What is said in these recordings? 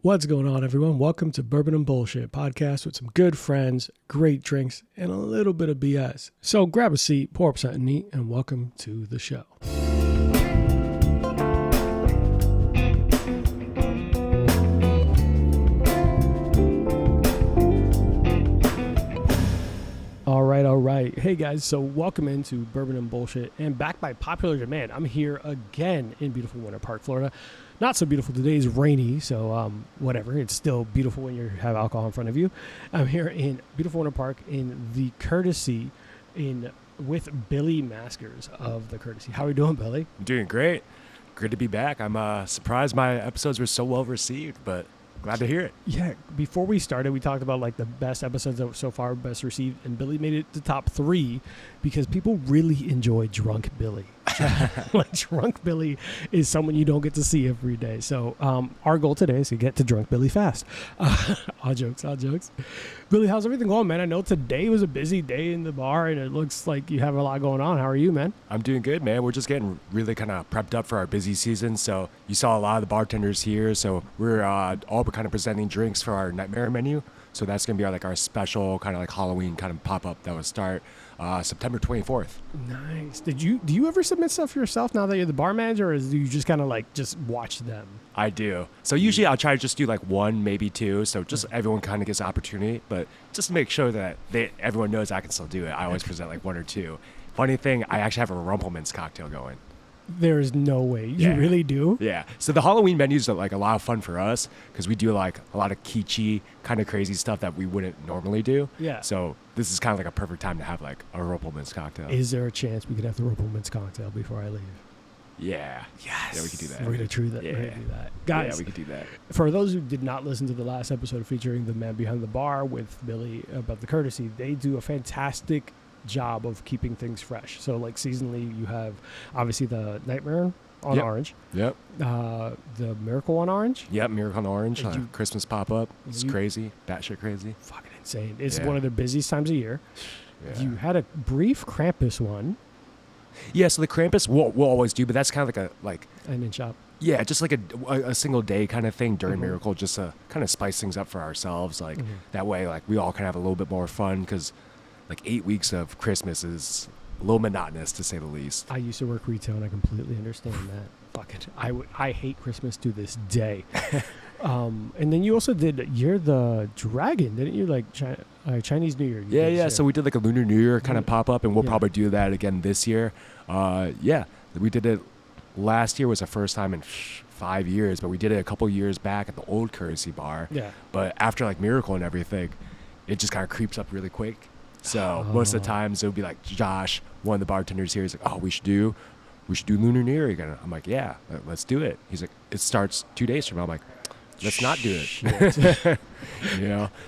What's going on, everyone? Welcome to Bourbon and Bullshit podcast with some good friends, great drinks, and a little bit of BS. So grab a seat, pour up something neat, and welcome to the show. All right. Hey guys, so welcome into Bourbon and Bullshit, and back by popular demand, I'm here again in beautiful Winter Park, Florida. Not so beautiful today, is rainy, so whatever. It's still beautiful when you have alcohol in front of you. I'm here in beautiful Winter Park in the Courtesy with Billy Maskers of the Courtesy. How are you doing, Billy? I'm doing great. Good to be back. I'm surprised my episodes were so well received, but glad to hear it. Yeah, before we started, we talked about like the best episodes so far, best received, and Billy made it to top 3 because people really enjoy Drunk Billy. Like Drunk Billy is someone you don't get to see every day. So our goal today is to get to Drunk Billy fast. All jokes. Billy, how's everything going, man? I know today was a busy day in the bar, and it looks like you have a lot going on. How are you, man? I'm doing good, man. We're just getting really kind of prepped up for our busy season. So you saw a lot of the bartenders here. So we're all kind of presenting drinks for our Nightmare menu. So that's going to be our special kind of like Halloween kind of pop-up that will start September 24th. Nice. Do you ever submit stuff yourself now that you're the bar manager, or do you just kind of like just watch them? I do. So usually I'll try to just do like 1, maybe 2. So just everyone kind of gets the opportunity. But just to make sure that everyone knows I can still do it, I always present like 1 or 2. Funny thing, I actually have a Rumpelmans cocktail going. There's no way. You really do? Yeah. So the Halloween menus are like a lot of fun for us because we do like a lot of kitschy, kind of crazy stuff that we wouldn't normally do. Yeah. So this is kind of like a perfect time to have like a Rumpelmans cocktail. Is there a chance we could have the Rumpelmans cocktail before I leave? Yeah. Yes. Yeah, we could do that. We're going to do that. Yeah. We're going to do that. Guys, yeah, we could do that. For those who did not listen to the last episode featuring the man behind the bar with Billy about the Courtesy, they do a fantastic job of keeping things fresh. So like seasonally, you have obviously the Nightmare on orange. Yep. The Miracle on orange. Yep, Miracle on Orange. Christmas pop-up. It's crazy. Batshit crazy. Fucking insane. It's one of the busiest times of year. Yeah. You had a brief Krampus one. Yeah, so the Krampus we'll always do, but that's kind of like And in shop. Yeah, just like a single day kind of thing during Miracle, just to kind of spice things up for ourselves. Like that way, like we all can have a little bit more fun because like 8 weeks of Christmas is a little monotonous to say the least. I used to work retail and I completely understand that. Fuck it. I hate Christmas to this day. And then you also you're the dragon, didn't you? Like Chinese New Year. Yeah. So we did like a Lunar New Year kind of pop up, and we'll probably do that again this year. We did it last year was the first time in 5 years, but we did it a couple years back at the old Courtesy bar. Yeah. But after like Miracle and everything, it just kind of creeps up really quick. So most of the times it would be like Josh, one of the bartenders here, is like, "Oh, we should do Lunar New Year again." I'm like, "Yeah, let's do it." He's like, "It starts 2 days from now." I'm like, "Let's not do it."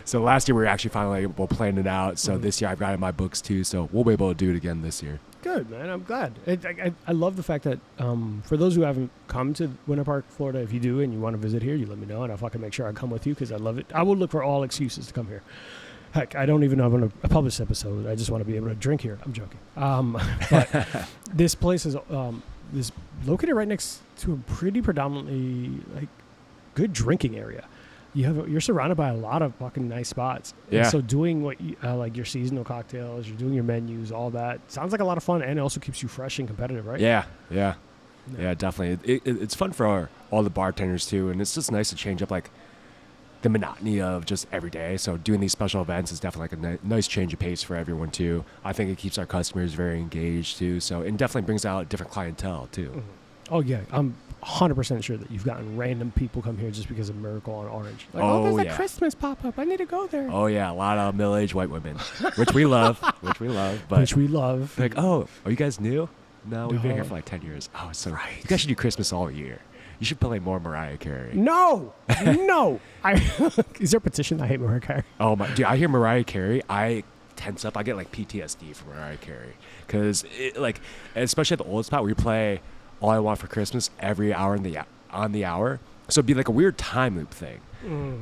So last year we were actually finally able to plan it out. So this year I've got it in my books too. So we'll be able to do it again this year. Good, man. I'm glad. I love the fact that for those who haven't come to Winter Park, Florida, if you do and you want to visit here, you let me know and I'll fucking make sure I come with you because I love it. I will look for all excuses to come here. Heck, I don't even know I'm going to publish this episode. I just want to be able to drink here. I'm joking. But this place is located right next to a pretty predominantly like good drinking area. You're surrounded by a lot of fucking nice spots. Yeah. And so doing what like your seasonal cocktails, you're doing your menus, all that sounds like a lot of fun, and it also keeps you fresh and competitive, right? Yeah, definitely. It's fun for all the bartenders too, and it's just nice to change up like the monotony of just every day. So doing these special events is definitely like a nice change of pace for everyone too. I think it keeps our customers very engaged too. So it definitely brings out a different clientele too. Mm-hmm. Oh yeah, I'm 100% sure that you've gotten random people come here just because of Miracle on Orange. Like, there's a Christmas pop-up. I need to go there. Oh yeah, a lot of middle-aged white women, which we love. But which we love. Like, are you guys new? No, we've been here for like 10 years. Oh, it's so right. You guys should do Christmas all year. You should play more Mariah Carey. No. Is there a petition? I hate Mariah Carey. Oh my, dude! I hear Mariah Carey, I tense up. I get like PTSD from Mariah Carey because like, especially at the old spot where you play "All I Want for Christmas" every hour on the hour. So it'd be like a weird time loop thing.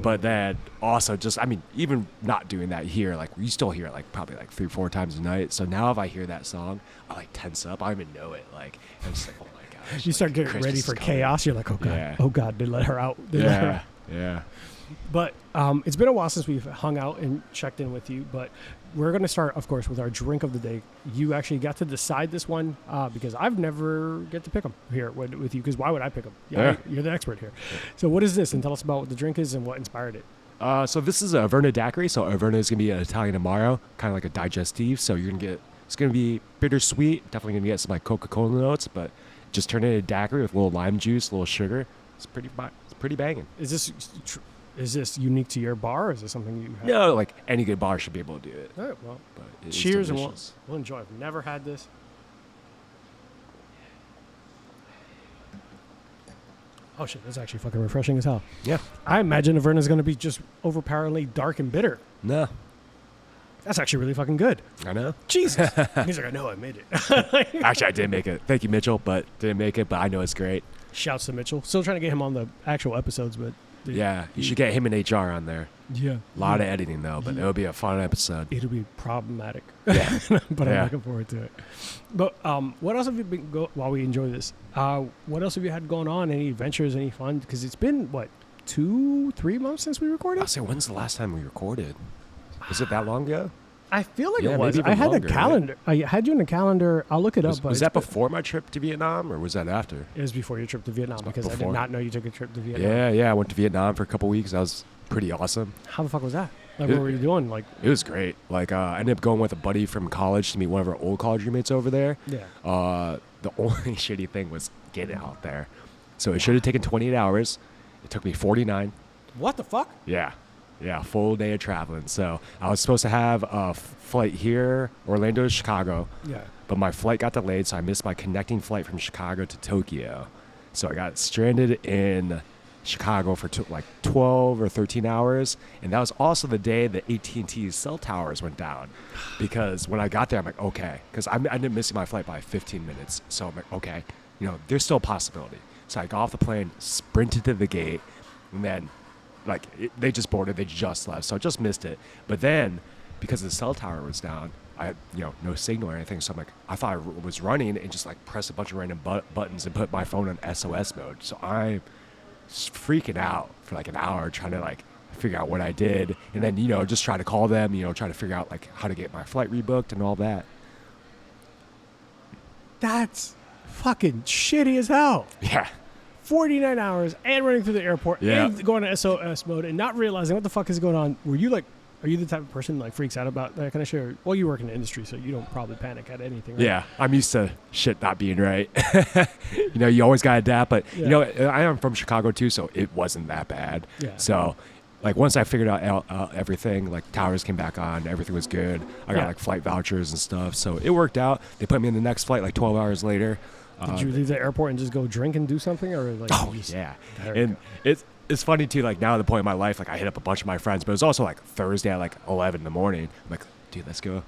But then also even not doing that here, like you still hear it like probably like 3-4 times a night. So now if I hear that song, I like tense up. I don't even know it. Like I'm just like, oh my gosh. You start getting ready for chaos. You're like, oh God, they let her out. Let her out. Yeah. But it's been a while since we've hung out and checked in with you. But we're going to start, of course, with our drink of the day. You actually got to decide this one because I've never get to pick them here with you. Because why would I pick them? Yeah. You're the expert here. So what is this? And tell us about what the drink is and what inspired it. So this is a Averna daiquiri. So Averna is going to be an Italian Amaro, kind of like a digestive. So you're going to get, it's going to be bittersweet. Definitely going to get some like Coca-Cola notes, but just turn it into daiquiri with a little lime juice, a little sugar. It's pretty banging. Is this unique to your bar, or is this something you have? No, like any good bar should be able to do it. All right, well, But it is cheers and delicious. we'll enjoy. I've never had this. Oh shit, that's actually fucking refreshing as hell. Yeah. I imagine Averna's going to be just overpoweringly dark and bitter. No, That's actually really fucking good. I know. Jesus. He's like, I know I made it. Actually, I didn't make it. Thank you, Mitchell, but didn't make it. But I know it's great. Shouts to Mitchell. Still trying to get him on the actual episodes, but Yeah, you should get him and HR on there. yeah, A lot of editing though, but it'll be a fun episode. it'll be problematic. Yeah. But I'm Yeah. looking forward to it. But what else have you been while we enjoy this? What else have you had going on? Any adventures? Any fun? Because it's been what 2-3 months since we recorded. I'll say, when's the last time we recorded? Was it that long ago? I feel like Yeah, it was. maybe I even had longer, a calendar. I had you in the calendar. I'll look it up. But Was that before my trip to Vietnam, or was that after? It was before your trip to Vietnam because I did before. not know you took a trip to Vietnam. Yeah. I went to Vietnam for a couple weeks. That was pretty awesome. How the fuck was that? Like, It- what were you doing? Like, It was great. Like, I ended up going with a buddy from college to meet one of our old college roommates over there. yeah. The only shitty thing was getting out there. So it should have taken 28 hours. It took me 49. What the fuck? Yeah, full day of traveling. So I was supposed to have a flight here, Orlando to Chicago, Yeah. but my flight got delayed, so I missed my connecting flight from Chicago to Tokyo. So I got stranded in Chicago for like 12 or 13 hours, and that was also the day that AT&T's cell towers went down. Because when I got there, I'm like, okay, because I ended up missing my flight by 15 minutes. So I'm like, okay, there's still a possibility. So I got off the plane, sprinted to the gate, and then they just boarded, they just left, so I just missed it. But then, because the cell tower was down, I had, no signal or anything, so I'm like, I thought I was running and just like press a bunch of random buttons and put my phone on SOS mode. So I'm freaking out for like an hour trying to like figure out what I did, and then just try to call them, try to figure out like how to get my flight rebooked and all that. That's fucking shitty as hell. Yeah. 49 hours and running through the airport Yeah. and going to SOS mode and not realizing what the fuck is going on. Were you like, are you the type of person like freaks out about that kind of shit? Well, you work in the industry, so you don't probably panic at anything, right? Yeah, I'm used to shit not being right. You always got to adapt, but Yeah. I am from Chicago too, so it wasn't that bad. Yeah. So, like once I figured out everything, like towers came back on, everything was good. I got Yeah. like flight vouchers and stuff, so it worked out. They put me in the next flight like 12 hours later. Did you leave the airport and just go drink and do something, or like? Oh you just- yeah, There we and it's funny too. Like now at the point in my life, like I hit up a bunch of my friends, but it was also like Thursday at like 11 in the morning. I'm like, dude, let's go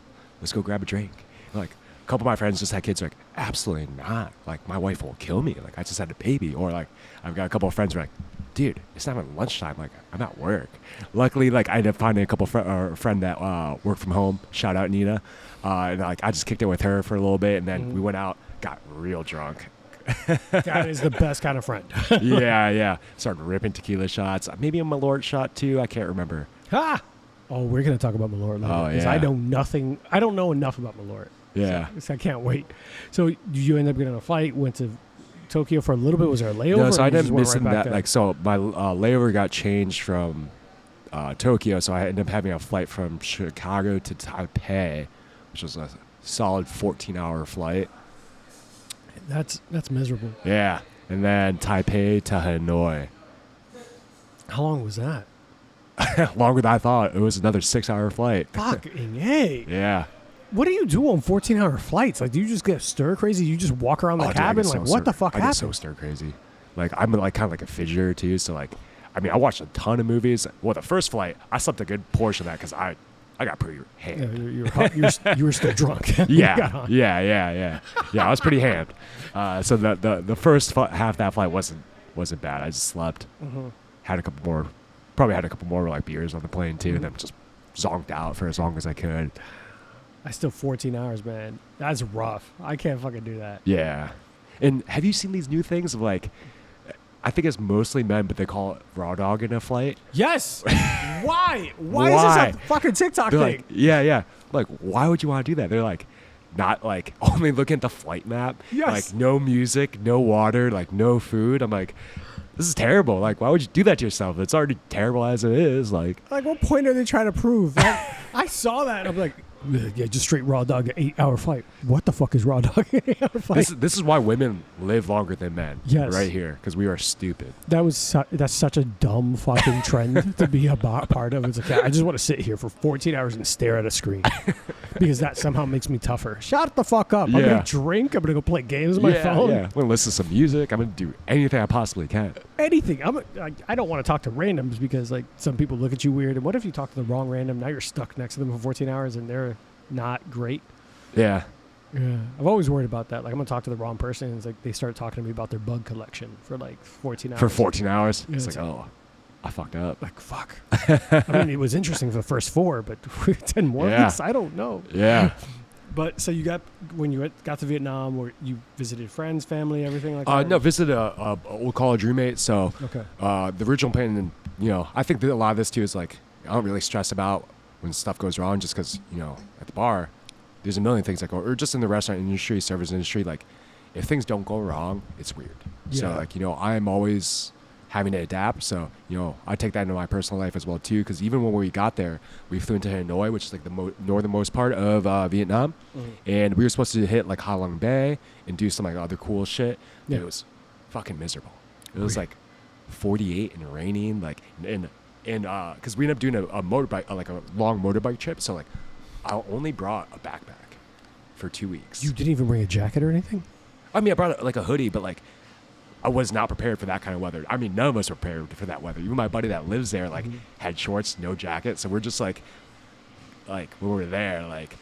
grab a drink. And, like a couple of my friends just had kids. Like, absolutely not. Like my wife will kill me. Like I just had a baby. Or like I've got a couple of friends who are like, dude, it's not even lunchtime. Like I'm at work. Luckily, like I ended up finding a couple friend that worked from home. Shout out Nina. And like I just kicked it with her for a little bit, and then we went out, got real drunk. That is the best kind of friend. yeah. Started ripping tequila shots. Maybe a Malort shot too. I can't remember. Ha! Oh, we're gonna talk about Malort later. Oh, 'cause yeah. I know nothing. I don't know enough about Malort. Yeah. So I can't wait. So did you end up getting on a flight? Went to Tokyo for a little bit. Was there a layover? No, so or I you just ended up went missing right back that. there? Like, so my layover got changed from Tokyo, so I ended up having a flight from Chicago to Taipei, which was a solid 14-hour flight. That's miserable. Yeah, and then Taipei to Hanoi. How long was that? Longer than I thought. It was another 6-hour flight. Fucking hey! Yeah. What do you do on 14-hour flights? Like, do you just get stir crazy? You just walk around the Dude, I cabin? get Like, so what the stir- fuck I get so happened? stir crazy. Like I'm like kind of like a fidgeter too. So like, I mean, I watched a ton of movies. Well, the first flight, I slept a good portion of that because I got pretty Yeah, hammed. you were still drunk. You got Yeah, on. yeah. I was pretty hammed. So the first half of that flight wasn't bad. I just slept. Mhm. Had a couple more like beers on the plane too, and then just zonked out for as long as I could. I still 14 hours, man. That's rough. I can't fucking do that. Yeah. And have you seen these new things of like I think it's mostly men, but they call it raw dog in a flight. Yes. Why? Why is this a fucking TikTok They're thing? like, yeah. Like, why would you want to do that? They're like, not like only looking at the flight map. Yes. Like no music, no water, like no food. I'm like, this is terrible. Like, why would you do that to yourself? It's already terrible as it is. Like what point are they trying to prove? Like, I saw that and I'm like, yeah, just straight raw dog, an 8-hour flight. What the fuck is raw dog, an 8-hour flight? this is why women live longer than men. Yes. Right here, because we are stupid. That's such a dumb fucking trend to be a part of. It's like, I just want to sit here for 14 hours and stare at a screen because that somehow makes me tougher. Shut the fuck up. I'm going to drink. I'm going to go play games on my phone. Yeah, I'm going to listen to some music. I'm going to do anything I possibly can. Anything. I don't want to talk to randoms because like some people look at you weird. And what if you talk to the wrong random? Now you're stuck next to them for 14 hours and they're not great. Yeah. I've always worried about that. Like I'm gonna talk to the wrong person and it's like they start talking to me about their bug collection for like 14 hours. For 14 hours? Yeah, it's like, oh, I fucked up. Like, fuck. I mean, it was interesting for the first 4, but 10 more weeks? I don't know. Yeah. But so when you got to Vietnam, where you visited friends, family, everything like that? No, visited a old college roommate. So okay. The original plan, and I think that a lot of this too is like, I don't really stress about when stuff goes wrong just because, at the bar, there's a million things that go, or just in the restaurant industry, service industry, like if things don't go wrong, it's weird. Yeah. So like, I'm always having to adapt. So, I take that into my personal life as well too. Because even when we got there, we flew into Hanoi, which is like the northernmost part of Vietnam. Mm-hmm. And we were supposed to hit like Ha Long Bay and do some like other cool shit. Yeah. It was fucking miserable. It was like 48 and raining, like, and because we ended up doing a motorbike, like a long motorbike trip. So like, I only brought a backpack for 2 weeks. You didn't even bring a jacket or anything? I mean, I brought like a hoodie, but like, I was not prepared for that kind of weather. I mean, none of us were prepared for that weather. Even my buddy that lives there, like, had shorts, no jacket. So we're just like when we were there, like,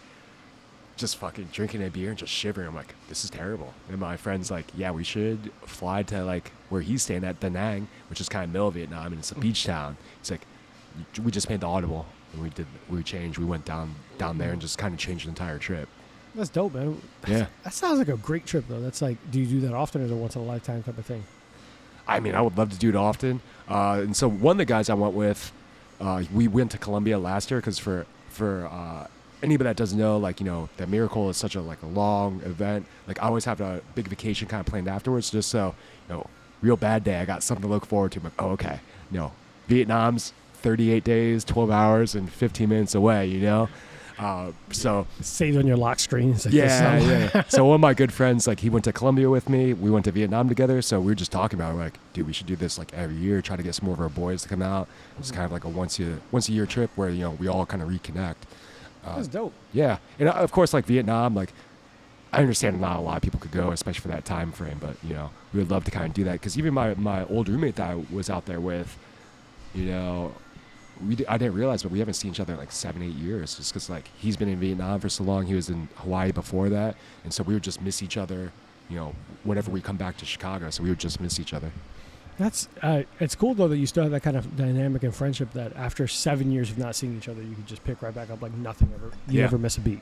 just fucking drinking a beer and just shivering. I'm like, this is terrible. And my friend's like, yeah, we should fly to like where he's staying at, Da Nang, which is kind of middle of Vietnam, and it's a beach town. He's like, we just made the audible, and we changed. We went down there and just kind of changed the entire trip. That's dope, man. Yeah. That sounds like a great trip, though. That's like, do you do that often or is it once in a lifetime type of thing? I mean, I would love to do it often. And so one of the guys I went with, we went to Colombia last year because for anybody that doesn't know, like, that Miracle is such a long event. Like, I always have a big vacation kind of planned afterwards just so, real bad day, I got something to look forward to. I'm like, oh, okay. Vietnam's 38 days, 12 hours, and 15 minutes away, So saved on your lock screen. Like yeah. So one of my good friends, like, he went to Colombia with me. We went to Vietnam together. So we were just talking about it. We're like, dude, we should do this like every year. Try to get some more of our boys to come out. It's kind of like a once a year trip where we all kind of reconnect. That's dope. Yeah, and of course, like Vietnam, like I understand not a lot of people could go, especially for that time frame. But we would love to kind of do that because even my old roommate that I was out there with, I didn't realize, but we haven't seen each other in like 7-8 years. Just because like he's been in Vietnam for so long, he was in Hawaii before that, and so we would just miss each other. Whenever we come back to Chicago, so we would just miss each other. That's it's cool though that you still have that kind of dynamic and friendship that after 7 years of not seeing each other, you can just pick right back up like nothing ever. You never miss a beat.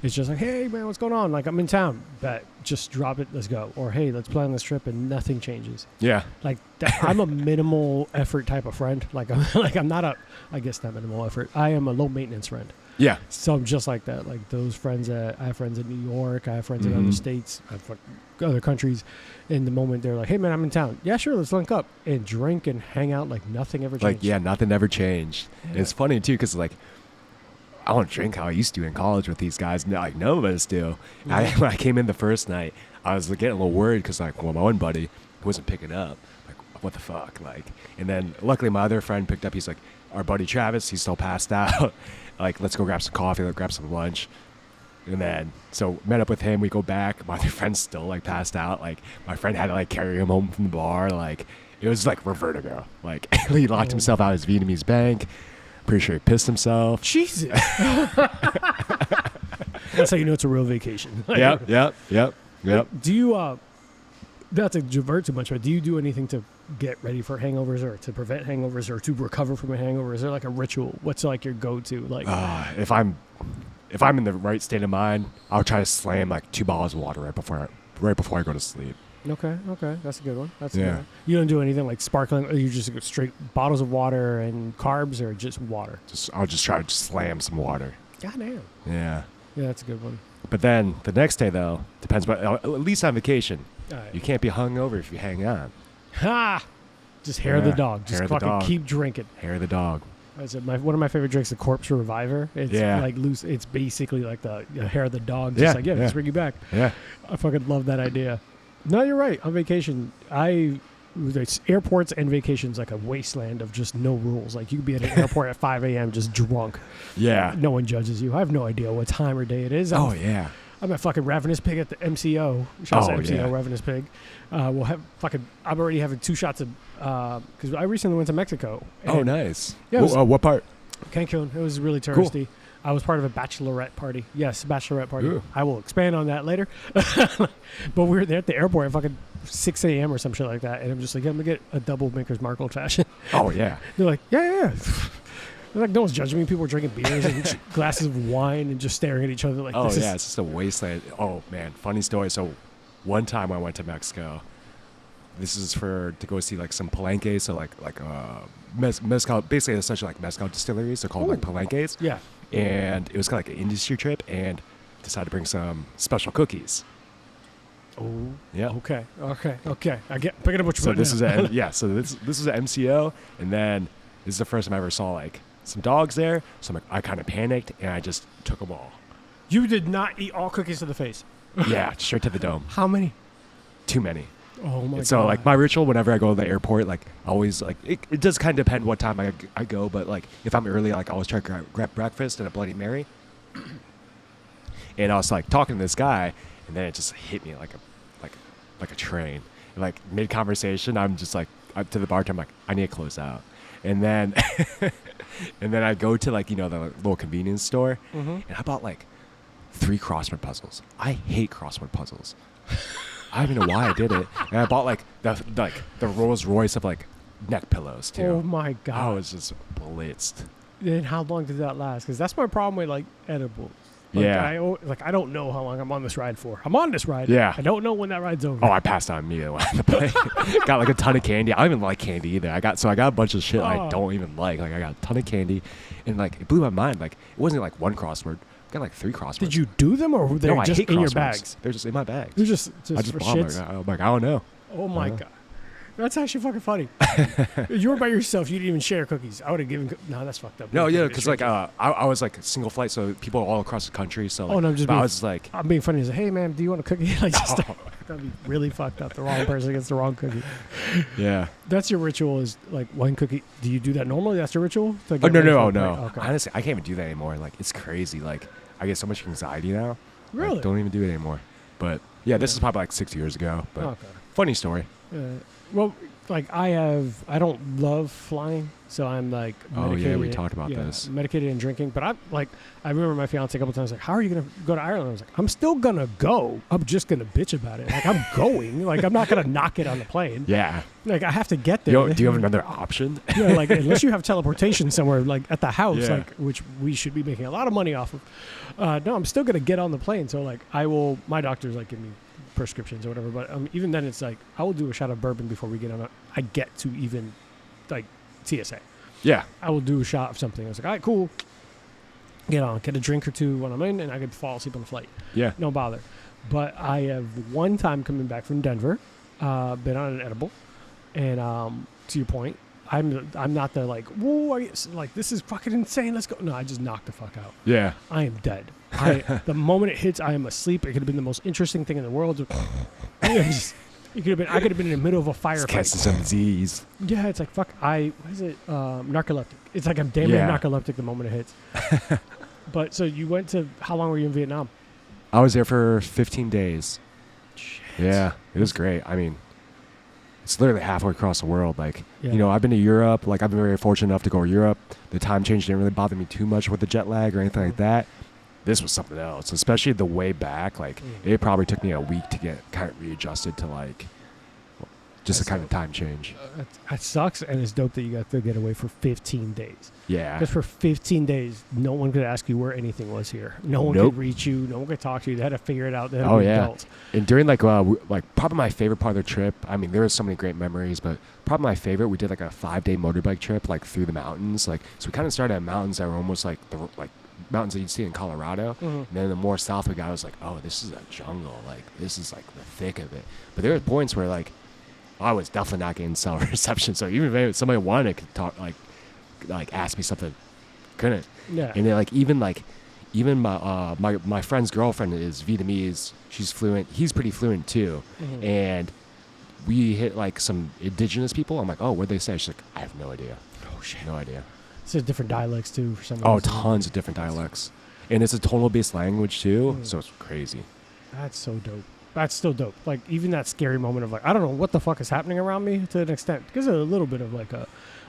It's just like, hey man, what's going on? Like I'm in town, but just drop it, let's go. Or hey, let's plan this trip, and nothing changes. Yeah. Like I'm a minimal effort type of friend. Like I'm not I guess not minimal effort. I am a low maintenance friend. Yeah. So I'm just like that. Like those friends I have friends in New York. I have friends in other states. I have other countries. In the moment they're like, hey man, I'm in town. Yeah, sure, let's link up and drink and hang out like nothing ever changed. Like, yeah, nothing ever changed. Yeah. And it's funny too because like I don't drink how I used to in college with these guys. Like none of us do. Mm-hmm. When I came in the first night, I was getting a little worried because like, well, my one buddy wasn't picking up. Like, what the fuck? Like, and then luckily my other friend picked up. He's like, our buddy Travis, he's still passed out. Like, let's go grab some coffee, let's grab some lunch. And then, so met up with him. We go back. My other friend's still like passed out. Like, my friend had to like carry him home from the bar. Like, it was like vertigo. Like, he locked himself out of his Vietnamese bank. Pretty sure he pissed himself. Jesus. That's how you know it's a real vacation. Yep. Do you, not to divert too much, but do you do anything to get ready for hangovers or to prevent hangovers or to recover from a hangover? Is there like a ritual? What's like your go-to? Like, if I'm in the right state of mind, I'll try to slam like 2 bottles of water right before I go to sleep. Okay, that's a good one. That's a Yeah. good one. You don't do anything like sparkling, or you just go straight bottles of water and carbs, or just water? I'll just try to slam some water. Goddamn. Yeah. Yeah, that's a good one. But then the next day, though, depends. But at least on vacation, All right. you can't be hungover if you hang on. Ha! Just hair of the Yeah, dog. Just hair of the fucking dog. keep drinking. Hair of the dog. That's it. One of my favorite drinks, the Corpse Reviver. It's Yeah. like loose. It's basically like the hair of the dog. Yeah, Just like, yeah. just bring you back. Yeah. I fucking love that idea. No, you're right. On vacation, it's airports and vacations like a wasteland of just no rules. Like you could be at an airport at 5 a.m. just drunk. Yeah. No one judges you. I have no idea what time or day it is. Oh yeah. I'm at fucking Ravenous Pig at the MCO. Shout out to MCO, yeah. Ravenous Pig. We'll have fucking. I'm already having 2 shots of because I recently went to Mexico. Oh, and nice. Yeah, it was- what part? Cancun. It was really Cool. touristy. I was part of a bachelorette party. Yes, bachelorette party. Ooh. I will expand on that later. But we were there at the airport at fucking 6 a.m. or some shit like that, and I'm just like, yeah, I'm gonna get a double Maker's Mark old fashioned. Oh yeah. They're like, yeah. They're like, no one's judging me. People were drinking beers and glasses of wine and just staring at each other like, Oh this yeah. is It's just a wasteland. Oh man, funny story. So one time I went to Mexico. This is to go see like some palenques, so like mezcal. Basically, essentially like mezcal distilleries. They're called like Ooh. palenques. yeah. And it was kind of like an industry trip, and decided to bring some special cookies. Oh. Yeah. Okay. I get picking up what you're So putting this down. is yeah. So this is an MCO, and then this is the first time I ever saw like some dogs there. So I'm like, I kind of panicked, and I just took them all. You did not eat all cookies to the face. Yeah, straight to the dome. How many? Too many. Oh my god. And so like my ritual whenever I go to the airport, like always like it does kind of depend what time I go, but like if I'm early, like I always try to grab breakfast and a Bloody Mary. And I was like talking to this guy, and then it just hit me like a train. And, like mid conversation, I'm just like up to the bartender, I'm like, I need to close out. And then and then I go to like, the little convenience store, and I bought like 3 crossword puzzles. I hate crossword puzzles. I don't even know why I did it. And I bought like the Rolls Royce of like neck pillows too. Oh my I god. was just blitzed. Then how long did that last? Because that's my problem with like edibles. Like, Yeah. I don't know how long I'm on this ride for. I'm on this ride. Yeah. I don't know when that ride's over. Oh, I passed out immediately on the plane. Got like a ton of candy. I don't even like candy either. I got a bunch of shit I Oh. don't even like. Like I got a ton of candy, and like it blew my mind. Like it wasn't like one crossword. I got like 3 crosswords. Did you do them or were they No, I just hate in your crosswords. bags? They're just in my bags. They're just I just for bought them. shits. I'm like, I don't know. Oh my Uh-huh. god. That's actually fucking funny. You were by yourself. You didn't even share cookies. I would have given. No, that's fucked up. No, You yeah, could've because shared like I was like single flight, so people all across the country. So like, Oh, no, I'm just but being- I was like, I'm being funny. He's like, hey man, do you want a cookie? Like, just that'd be really fucked up. The wrong person gets the wrong cookie. yeah. That's your ritual. Is like one cookie. Do you do that normally? That's your ritual. To Oh get no, ready no, for the no. plane? Okay. Honestly, I can't even do that anymore. Like it's crazy. Like I get so much anxiety now. Really? Like, don't even do it anymore. But yeah, this Yeah. is probably like 6 years ago. But Okay. funny story. Well, like I don't love flying, so I'm like Oh, yeah, medicated. we talked about this. Medicated and drinking, but I remember my fiance a couple times like, how are you gonna go to Ireland? I was like, I'm still gonna go. I'm just gonna bitch about it. Like I'm going. Like I'm not gonna knock it on the plane. Yeah. Like I have to get there. Do you have another option? Yeah, like unless you have teleportation somewhere, like at the house, Yeah. like which we should be making a lot of money off of. No, I'm still gonna get on the plane. So like my doctors like give me prescriptions or whatever. But even then, it's like I will do a shot of bourbon before we get on. I get to even like TSA. Yeah. I will do a shot of something. I was like, all right, cool. Get a drink or two when I'm in, and I could fall asleep on the flight. Yeah. No bother. But I have one time coming back from Denver, been on an edible, and to your point, I'm not the like, whoa, like this is fucking insane. Let's go. No, I just knocked the fuck out. Yeah. I am dead. The moment it hits, I am asleep. It could have been the most interesting thing in the world. I could have been in the middle of a It's firefight. catching some disease. Yeah, it's like fuck. What is it? Narcoleptic. It's like I'm damn near Yeah. narcoleptic the moment it hits. But so you went to how long were you in Vietnam? I was there for 15 days. Shit. Yeah. It was great. I mean, it's literally halfway across the world. Like, Yeah. I've been to Europe. Like, I've been very fortunate enough to go to Europe. The time change didn't really bother me too much with the jet lag or anything like that. This was something else, especially the way back. Like, it probably took me a week to get kind of readjusted to, like, just a kind of time change. That sucks, and it's dope that you got to get away for 15 days. Yeah. Because for 15 days, no one could ask you where anything was here. No one could reach you. No one could talk to you. They had to figure it out. They had to be adults. And during probably my favorite part of the trip, I mean, there were so many great memories, but probably my favorite, we did like a 5-day motorbike trip, like through the mountains. Like, so we kind of started at mountains that were almost like mountains that you'd see in Colorado. Mm-hmm. And then the more south we got, I was like, oh, this is a jungle. Like, this is like the thick of it. But there were points where like, I was definitely not getting cell reception. So even if somebody wanted to talk, like ask me something, couldn't. Yeah. And then even my friend's girlfriend is Vietnamese. She's fluent. He's pretty fluent too. Mm-hmm. And we hit like some indigenous people. I'm like, oh, what'd they say? She's like, I have no idea. Oh shit. No idea. So different dialects too for some reason. Oh, tons of different dialects. And it's a tonal based language too. So it's crazy. That's so dope. That's still dope. Like, even that scary moment of like, I don't know what the fuck is happening around me to an extent. Because a little bit of like I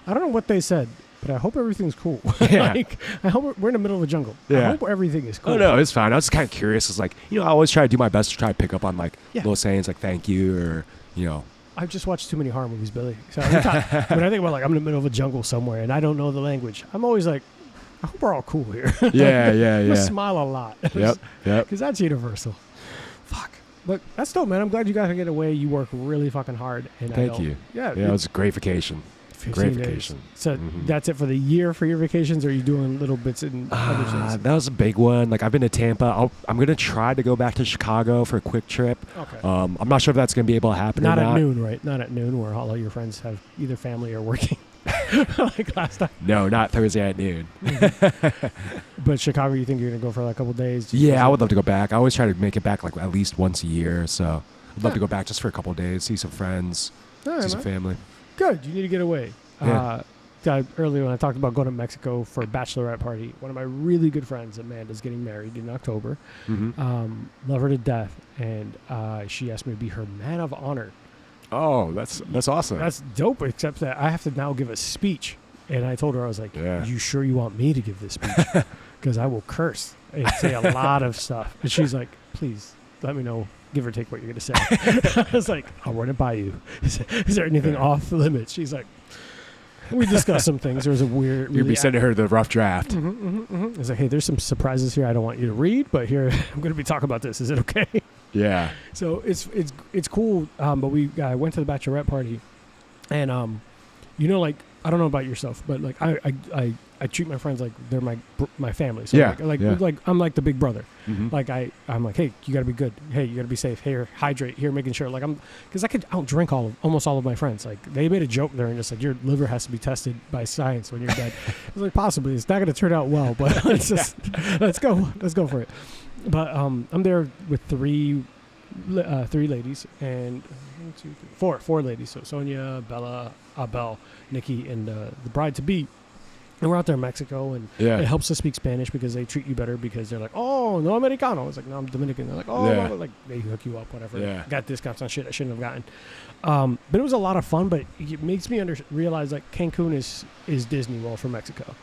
don't know what they said, but I hope everything's cool. Yeah. Like, I hope we're in the middle of a jungle. Yeah. I hope everything is cool. Oh, no, it's fine. I was just kind of curious. It's like, I always try to do my best to try to pick up on like little sayings like thank you or, I've just watched too many horror movies, Billy. So every time, when I think about like I'm in the middle of a jungle somewhere and I don't know the language, I'm always like, I hope we're all cool here. Yeah, I'm gonna smile a lot. Yep. Because that's universal. Fuck. But that's dope, man. I'm glad you got to get away. You work really fucking hard. And Thank you. Yeah. Yeah, it was a great vacation. Great vacation. So that's it for the year for your vacations, or are you doing little bits in other things? That was a big one. Like, I've been to Tampa. I'm going to try to go back to Chicago for a quick trip. Okay. I'm not sure if that's going to be able to happen not or not. Not at noon, right? Not at noon where all of your friends have either family or working. Like last time. No, not Thursday at noon. But Chicago, you think you're going to go for like a couple days? Yeah, I would love to go back. I always try to make it back like at least once a year. So I'd love to go back just for a couple days, see some friends, see some family. Good. You need to get away. Yeah. Earlier when I talked about going to Mexico for a bachelorette party, one of my really good friends, Amanda's getting married in October. Mm-hmm. Love her to death. And she asked me to be her man of honor. Oh, that's awesome. That's dope, except that I have to now give a speech. And I told her, I was like, you sure you want me to give this speech? Because I will curse and say a lot of stuff. And she's like, please, let me know, give or take what you're going to say. I was like, I'll run it by you. Is there anything off limits? She's like, we discussed some things. There was a weird... You'd be sending her the rough draft. I was like, hey, there's some surprises here I don't want you to read, but here, I'm going to be talking about this. Is it okay? Yeah. So it's cool, but I went to the bachelorette party, and like, I don't know about yourself, but like I treat my friends like they're my family. So like I'm like the big brother. Mm-hmm. Like I'm like, hey, you got to be good. Hey, you got to be safe. Here, hydrate. Here, making sure. Like because I could outdrink almost all of my friends. Like they made a joke there and just like your liver has to be tested by science when you're dead. I was like, possibly it's not going to turn out well, but let's go for it. But I'm there with three ladies and four ladies. So Sonia, Bella, Abel, Nikki, and the bride to be. And we're out there in Mexico, and it helps us speak Spanish because they treat you better because they're like, oh, no Americano. I was like, no, I'm Dominican. They're like, oh, like they hook you up, whatever. Yeah. Got discounts on shit I shouldn't have gotten. But it was a lot of fun, but it makes me realize like Cancun is Disney World for Mexico.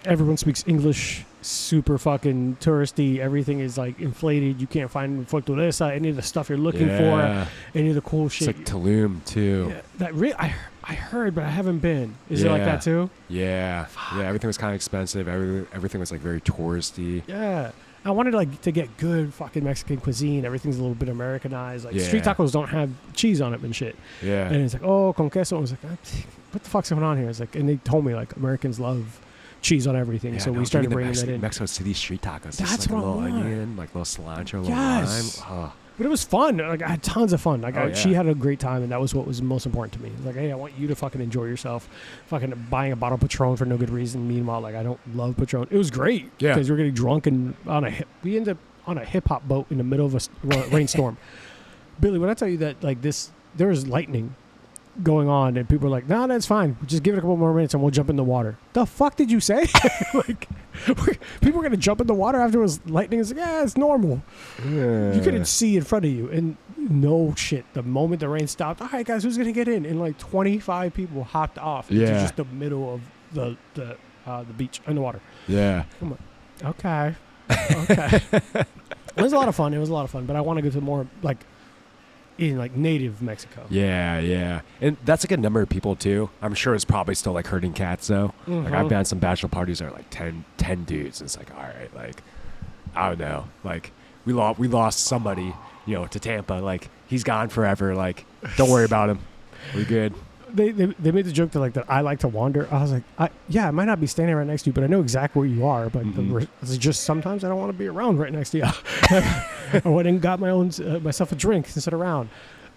Everyone speaks English, super fucking touristy. Everything is like inflated. You can't find fortaleza, any of the stuff you're looking for, any of the cool shit. It's like Tulum too. Yeah, I heard, but I haven't been. Is it like that too? Yeah. Fuck. Yeah, everything was kind of expensive. Everything was like very touristy. Yeah. I wanted like to get good fucking Mexican cuisine. Everything's a little bit Americanized. Like street tacos don't have cheese on it and shit. Yeah. And it's like, oh, con queso. I was like, what the fuck's going on here? It's like, and they told me like Americans love cheese on everything. Yeah, so we started bringing that in. Mexico City street tacos. That's like what a little onion, like a little cilantro, a little lime. But it was fun. Like I had tons of fun. Like she had a great time, and that was what was most important to me. Like, hey, I want you to fucking enjoy yourself. Fucking buying a bottle of Patron for no good reason. Meanwhile, like I don't love Patron. It was great because we were getting drunk and we ended up on a hip hop boat in the middle of a rainstorm. Billy, when I tell you that like there was lightning going on, and people were like, no, that's fine. Just give it a couple more minutes and we'll jump in the water. The fuck did you say? Like, people were going to jump in the water after it was lightning. It's like, yeah, it's normal. Yeah. You couldn't see in front of you. And no shit. The moment the rain stopped, all right, guys, who's going to get in? And like 25 people hopped off into just the middle of the beach in the water. Yeah. Come on. Okay. It was a lot of fun. But I want to go to more like in like native Mexico. Yeah. And that's like a number of people too. I'm sure it's probably still like herding cats though. Like I've been at some bachelor parties that are like 10 dudes. And it's like, all right, like, I don't know. Like we lost somebody, to Tampa. Like he's gone forever. Like, don't worry about him. We're good. They made the joke that I like to wander. I was like, I might not be standing right next to you, but I know exactly where you are. But it's just sometimes I don't want to be around right next to you. I went and got myself a drink and sit around.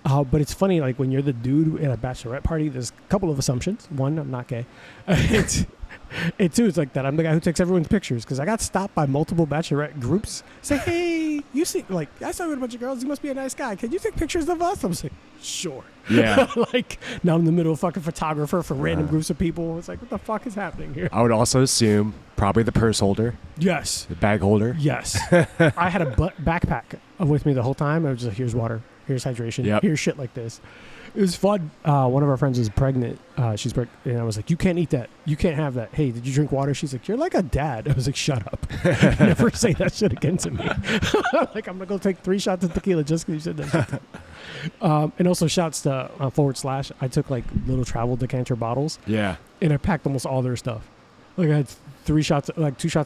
But it's funny, like when you're the dude at a bachelorette party, there's a couple of assumptions. One, I'm not gay. Two, it's like that. I'm the guy who takes everyone's pictures because I got stopped by multiple bachelorette groups. Say, hey, you see, like I saw you with a bunch of girls. You must be a nice guy. Can you take pictures of us? I was like, sure. Yeah. Like now I'm in the middle of fucking photographer for random groups of people. It's like, what the fuck is happening here? I would also assume probably the purse holder. Yes. The bag holder. Yes. I had a backpack with me the whole time. I was just like, here's water. Here's hydration. Here's shit like this. It was fun. One of our friends was pregnant. She's pregnant. And I was like, you can't eat that. You can't have that. Hey, did you drink water? She's like, you're like a dad. I was like, shut up. Never say that shit again to me. Like, I'm going to go take 3 shots of tequila just because you said that shit. And also shouts to / I took like little travel decanter bottles. Yeah. And I packed almost all their stuff. Like I had 2 shots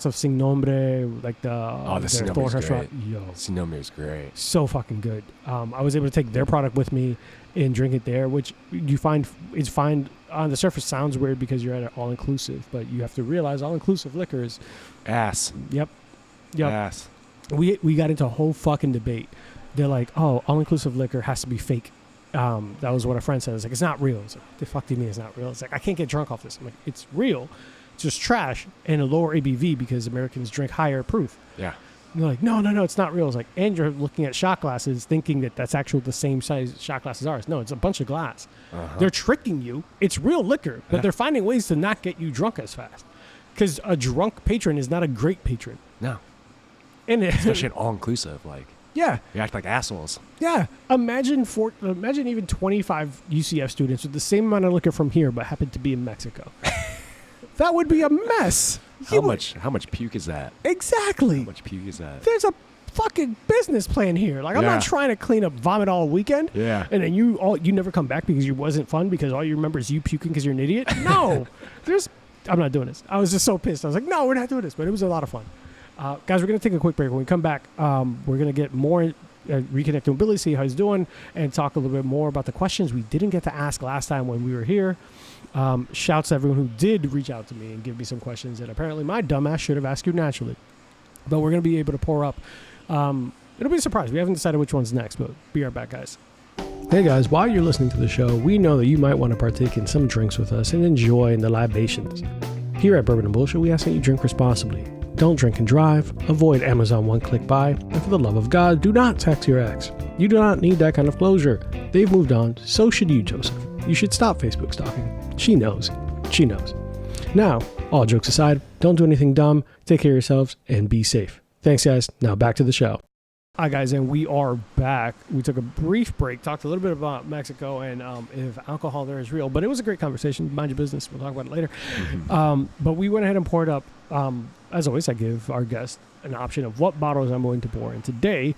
of Sin Nombre, like the Sin Nombre is great. Yo, Sin Nombre is great. So fucking good. I was able to take their product with me and drink it there, which you find is fine on the surface. Sounds weird because you're at an all-inclusive, but you have to realize all-inclusive liquor is ass. Yep. Ass. We got into a whole fucking debate. They're like, oh, all-inclusive liquor has to be fake. That was what a friend said. It's like, it's not real. It's like, the fuck do you mean it's not real? It's like, I can't get drunk off this. I'm like, it's real. It's just trash and a lower ABV because Americans drink higher proof. Yeah. And they're like, no, it's not real. It's like, and you're looking at shot glasses thinking that that's actually the same size shot glasses are. No, it's a bunch of glass. They're tricking you. It's real liquor, but they're finding ways to not get you drunk as fast. Because a drunk patron is not a great patron. No. And especially an all-inclusive, like. Yeah. You act like assholes. Yeah. Imagine even 25 UCF students with the same amount of liquor from here, but happen to be in Mexico. That would be a mess. How much puke is that? Exactly. How much puke is that? There's a fucking business plan here. Like, I'm not trying to clean up vomit all weekend. Yeah. And then you never come back because you wasn't fun because all you remember is you puking because you're an idiot. No. I'm not doing this. I was just so pissed. I was like, no, we're not doing this. But it was a lot of fun. Guys, we're going to take a quick break. When we come back, we're going to get more reconnect with Billy, see how he's doing, and talk a little bit more about the questions we didn't get to ask last time when we were here. Shouts to everyone who did reach out to me and give me some questions that apparently my dumbass should have asked you naturally. But we're going to be able to pour up. It'll be a surprise. We haven't decided which one's next, but be right back, guys. Hey, guys, while you're listening to the show, we know that you might want to partake in some drinks with us and enjoy in the libations. Here at Bourbon and Bullshit, we ask that you drink responsibly. Don't drink and drive. Avoid Amazon one-click buy. And for the love of God, do not text your ex. You do not need that kind of closure. They've moved on. So should you, Joseph. You should stop Facebook stalking. She knows. She knows. Now, all jokes aside, don't do anything dumb. Take care of yourselves and be safe. Thanks, guys. Now back to the show. Hi, guys, and we are back. We took a brief break, talked a little bit about Mexico and if alcohol there is real, but it was a great conversation. Mind your business. We'll talk about it later. But we went ahead and poured up. As always, I give our guests an option of what bottles I'm going to pour. And today,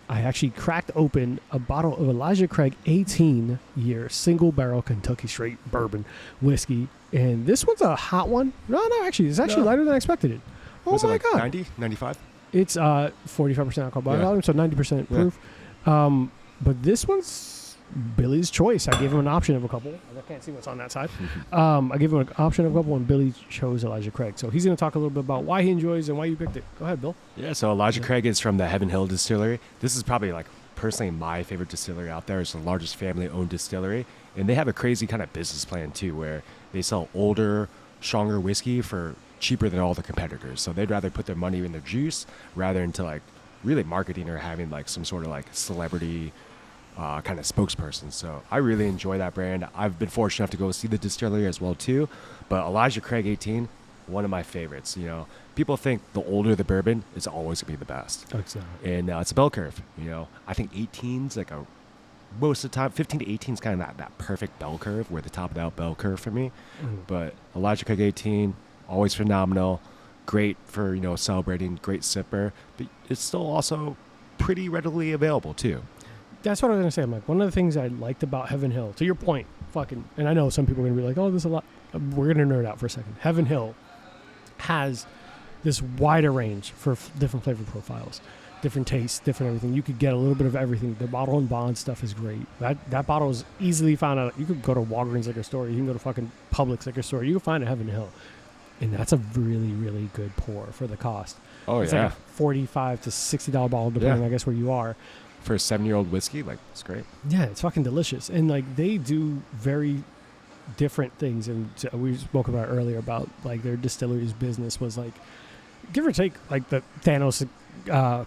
I actually cracked open a bottle of Elijah Craig 18-year single-barrel Kentucky Straight bourbon whiskey. And this one's a hot one. No, actually, it's actually lighter than I expected it. Oh, was my it like God. 90, 95? It's 45% alcohol by volume, so 90% proof. But this one's Billy's choice. I gave him an option of a couple. I can't see what's on that side. I gave him an option of a couple, and Billy chose Elijah Craig. So he's going to talk a little bit about why he enjoys and why you picked it. Go ahead, Bill. Yeah, so Elijah Craig is from the Heaven Hill Distillery. This is probably, like, personally my favorite distillery out there. It's the largest family-owned distillery. And they have a crazy kind of business plan, too, where they sell older, stronger whiskey for cheaper than all the competitors. So they'd rather put their money in their juice rather into, like, really marketing or having, like, some sort of, like, celebrity kind of spokesperson. So I really enjoy that brand. I've been fortunate enough to go see the distillery as well too, but Elijah Craig 18, one of my favorites. You know, people think the older the bourbon, it's always gonna be the best. Exactly. And it's a bell curve. You know, I think 18's like most of the time 15 to 18 is kind of that perfect bell curve. We're the top of that bell curve for me. But Elijah Craig 18, always phenomenal, great for, you know, celebrating, great sipper, but it's still also pretty readily available too. That's what I was going to say. I'm like, one of the things I liked about Heaven Hill, to your point, and I know some people are going to be like, oh, there's a lot. We're going to nerd out for a second. Heaven Hill has this wider range for different flavor profiles, different tastes, different everything. You could get a little bit of everything. The bottle and bond stuff is great. That bottle is easily found out. You could go to Walgreens liquor store. You can go to fucking Publix liquor store. You can find a Heaven Hill. And that's a really, really good pour for the cost. Oh, it's like a $45 to $60 bottle, depending, I guess, where you are. For a 7-year-old whiskey, like, it's great. Yeah, it's fucking delicious. And, like, they do very different things. And we spoke about earlier about, like, their distillery's business was, like, give or take, like, the Thanos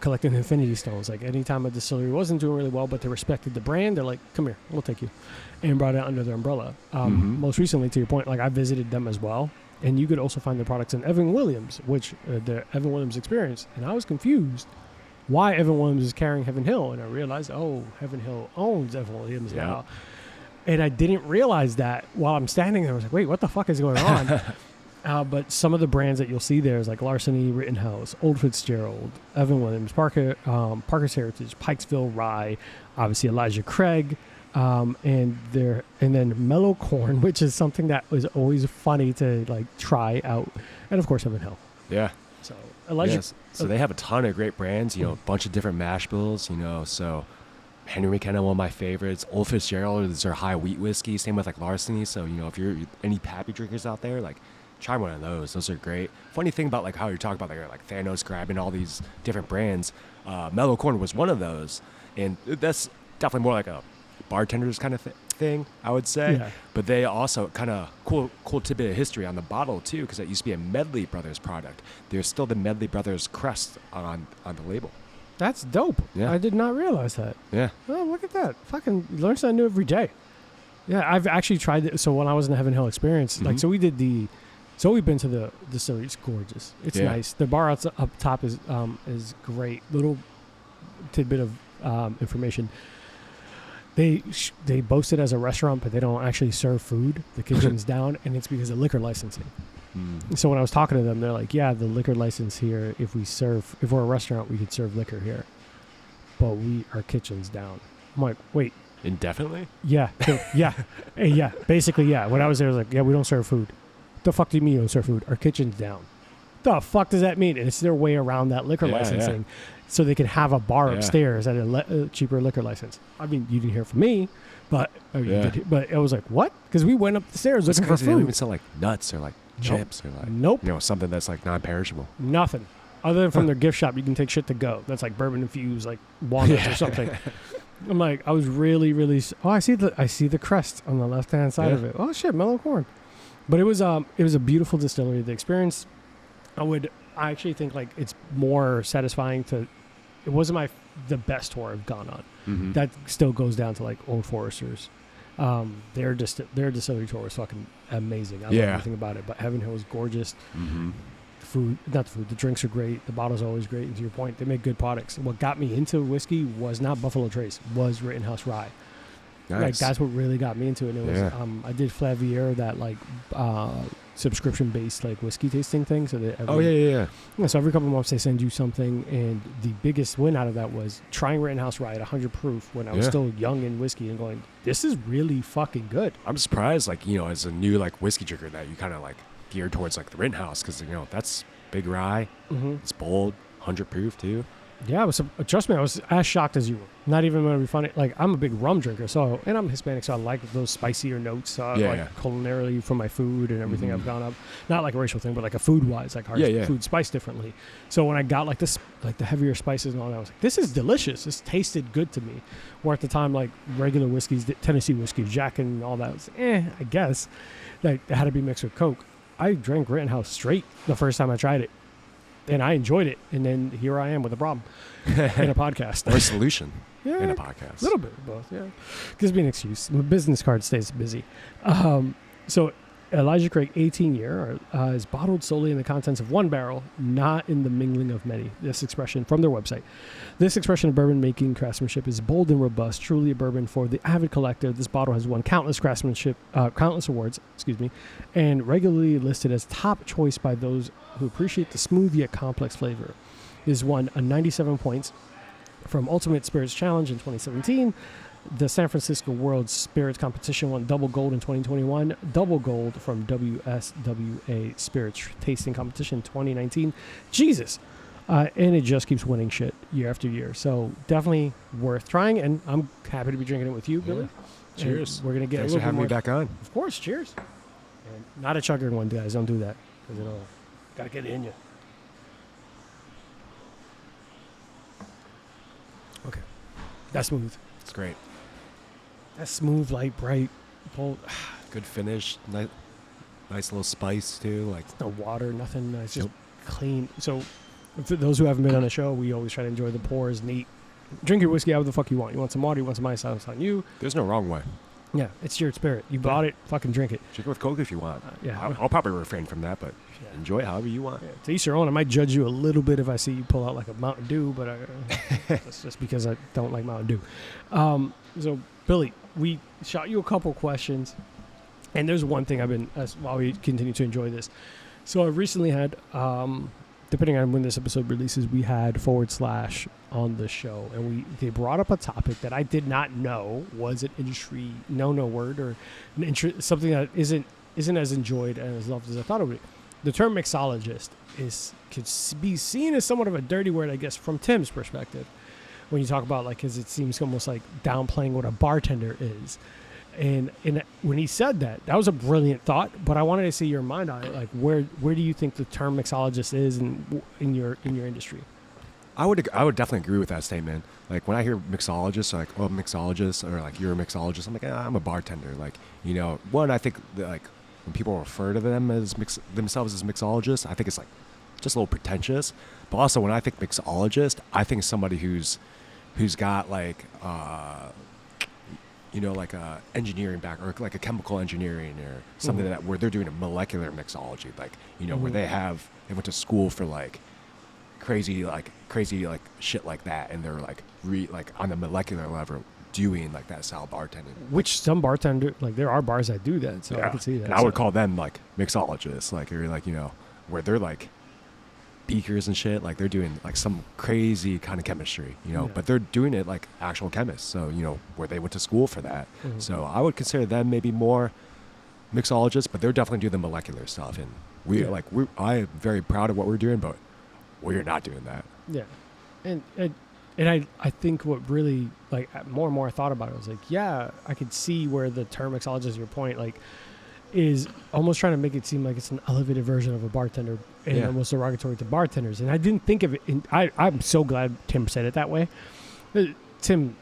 collecting Infinity Stones. Like, anytime a distillery wasn't doing really well, but they respected the brand, they're like, come here, we'll take you. And brought it under their umbrella. Most recently, to your point, like, I visited them as well. And you could also find their products in Evan Williams, which the Evan Williams experience. And I was confused why Evan Williams is carrying Heaven Hill. And I realized, Heaven Hill owns Evan Williams now. And I didn't realize that while I'm standing there. I was like, wait, what the fuck is going on? But some of the brands that you'll see there is like Larceny, Rittenhouse, Old Fitzgerald, Evan Williams, Parker's Heritage, Pikesville Rye, obviously Elijah Craig. And then Mellow Corn, which is something that was always funny to like try out, and of course Heaven Hill. Yeah. So Elijah. Yes. So they have a ton of great brands. A bunch of different mash bills. So Henry McKenna, one of my favorites. Old Fitzgerald is their high wheat whiskey. Same with like Larceny. So if you're any Pappy drinkers out there, like try one of those. Those are great. Funny thing about like how you're talking about like Thanos grabbing all these different brands. Mellow Corn was one of those, and that's definitely more like a bartenders kind of thing, I would say. Yeah. But they also kind of cool tidbit of history on the bottle too, because it used to be a Medley Brothers product. There's still the Medley Brothers crest on the label. That's dope. Yeah. I did not realize that. Yeah. Oh, look at that. Fucking learn something new every day. Yeah, I've actually tried it. So when I was in the Heaven Hill experience, like, so we've been to the distillery. It's gorgeous. It's nice. The bar up top is great. Little tidbit of information. They boast it as a restaurant, but they don't actually serve food. The kitchen's down, and it's because of liquor licensing. So when I was talking to them, they're like, yeah, the liquor license here, if we're a restaurant, we could serve liquor here. But our kitchen's down. I'm like, wait. Indefinitely? Yeah. Yeah. Hey, yeah. Basically, yeah. When I was there, I was like, yeah, we don't serve food. The fuck do you mean you don't serve food? Our kitchen's down. The fuck does that mean? And it's their way around that liquor licensing. Yeah. So they can have a bar upstairs at a cheaper liquor license. I mean, you didn't hear from me, but but I was like, what? Because we went up the stairs looking for food. They don't even sell like nuts or like chips or like something that's like non-perishable. Nothing. Other than from their gift shop, you can take shit to go. That's like bourbon infused, like walnuts or something. I'm like, I was really, really. Oh, I see the crest on the left hand side of it. Oh shit, Mellow Corn. But it was a beautiful distillery. The experience, I actually think like it's more satisfying to. It wasn't the best tour I've gone on. Mm-hmm. That still goes down to like Old Foresters. Their distillery tour was fucking amazing. I love everything about it. But Heaven Hill was gorgeous. Mm-hmm. The drinks are great. The bottle's always great. And to your point, they make good products. What got me into whiskey was not Buffalo Trace, was Rittenhouse Rye. Nice. Like that's what really got me into it. And it was I did Flavier, that like subscription based like whiskey tasting thing. So that so every couple of months they send you something, and the biggest win out of that was trying Rittenhouse Rye at 100 proof when I was still young in whiskey and going, this is really fucking good. I'm surprised, like as a new like whiskey drinker, that you kind of like geared towards like the Rittenhouse, because that's big rye. Mm-hmm. It's bold, 100 proof too. Yeah, trust me, I was as shocked as you were. Not even going to be funny. Like, I'm a big rum drinker, and I'm Hispanic, so I like those spicier notes, culinarily from my food and everything. I've gone up, not like a racial thing, but like a food-wise, like our food spiced differently. So when I got like this, like the heavier spices and all that, I was like, this is delicious. This tasted good to me. Where at the time, like regular whiskeys, Tennessee whiskey, Jack and all that was, I guess. Like, it had to be mixed with Coke. I drank Rittenhouse straight the first time I tried it. And I enjoyed it, and then here I am with a problem in a podcast. Or a solution in a podcast. A little bit of both, yeah. Gives me an excuse. My business card stays busy. So Elijah Craig 18-year is bottled solely in the contents of one barrel, not in the mingling of many. This expression from their website. This expression of bourbon-making craftsmanship is bold and robust, truly a bourbon for the avid collector. This bottle has won countless awards, and regularly listed as top choice by those who appreciate the smooth yet complex flavor. It has won 97 points from Ultimate Spirits Challenge in 2017. The San Francisco World Spirits Competition won double gold in 2021, double gold from WSWA Spirits Tasting Competition 2019. Jesus. And it just keeps winning shit year after year. So definitely worth trying, and I'm happy to be drinking it with you, Billy. Cheers. And we're going to get Thanks a for little having bit more. me back on. Of course, cheers. And not a chugger one, guys. Don't do that. Because it'll... Got to get it in you. Okay. That's smooth. It's great. That's smooth, light, bright, bold. Good finish. Nice little spice, too. Like No water, nothing. It's just clean. So, for those who haven't been on the show, we always try to enjoy the pours, neat. Drink your whiskey however the fuck you want. You want some water, you want some ice, it's on you. There's no wrong way. Yeah, it's your spirit. You bought it, fucking drink it. Drink it with Coke if you want. Yeah. I'll probably refrain from that, but Yeah. enjoy it however you want. Yeah, to each your own. I might judge you a little bit if I see you pull out like a Mountain Dew, but that's just because I don't like Mountain Dew. So, Billy, we shot you a couple questions, and there's one thing I've been, while we continue to enjoy this. So I recently had, depending on when this episode releases, we had / on the show, and they brought up a topic that I did not know was an industry no word, or something that isn't as enjoyed and as loved as I thought it would be. The term mixologist could be seen as somewhat of a dirty word, I guess, from Tim's perspective, when you talk about, like, because it seems almost like downplaying what a bartender is. And when he said that was a brilliant thought, but I wanted to see your mind on it. Like, where do you think the term mixologist is in your industry? I would definitely agree with that statement. Like, when I hear mixologist, like, oh, mixologist, or like, you're a mixologist, I'm like, I'm a bartender. Like, one, I think that, like, when people refer to them as themselves as mixologists, I think it's like just a little pretentious. But also, when I think mixologist, I think somebody who's got like like a engineering background, or like a chemical engineering, or something that where they're doing a molecular mixology, like where they went to school for like crazy shit like that, and they're like on the molecular level doing like that style bartending. Which some bartender, like, there are bars that do that, so I can see that. And I would call them like mixologists, like, or like where they're like beakers and shit, like they're doing like some crazy kind of chemistry, but they're doing it like actual chemists, so where they went to school for that. So I would consider them maybe more mixologists, but they're definitely doing the molecular stuff, and I am very proud of what we're doing, but we're not doing that. And I think what really, like, more and more I thought about it, I was like, yeah, I could see where the term mixologist, your point, like, is almost trying to make it seem like it's an elevated version of a bartender, and almost derogatory to bartenders. And I didn't think of it. I'm so glad Tim said it that way. Tim,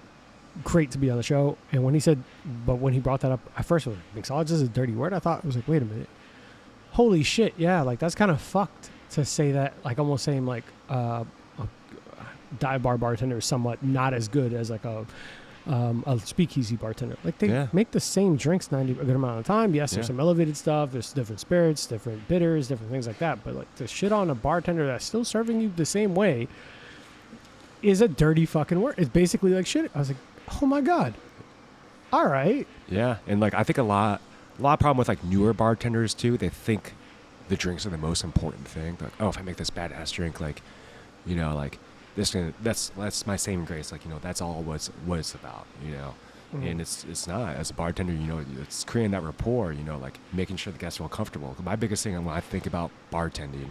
great to be on the show. And when he brought that up, at first I was like, mixologist is a dirty word. I thought, I was like, wait a minute. Holy shit. Yeah. Like, that's kind of fucked to say that, like, almost saying like, a dive bar bartender is somewhat not as good as like a speakeasy bartender. Like, they make the same drinks a good amount of time. Yes, there's some elevated stuff. There's different spirits, different bitters, different things like that. But like, to shit on a bartender that's still serving you the same way is a dirty fucking word. It's basically like shit. I was like, oh my God. All right. Yeah. And like, I think a lot of problem with like newer bartenders too. They think the drinks are the most important thing. Like, oh, if I make this badass drink, like, like, that's my saving grace, like, that's all what it's about, and it's not. As a bartender, it's creating that rapport, like making sure the guests feel comfortable. My biggest thing when I think about bartending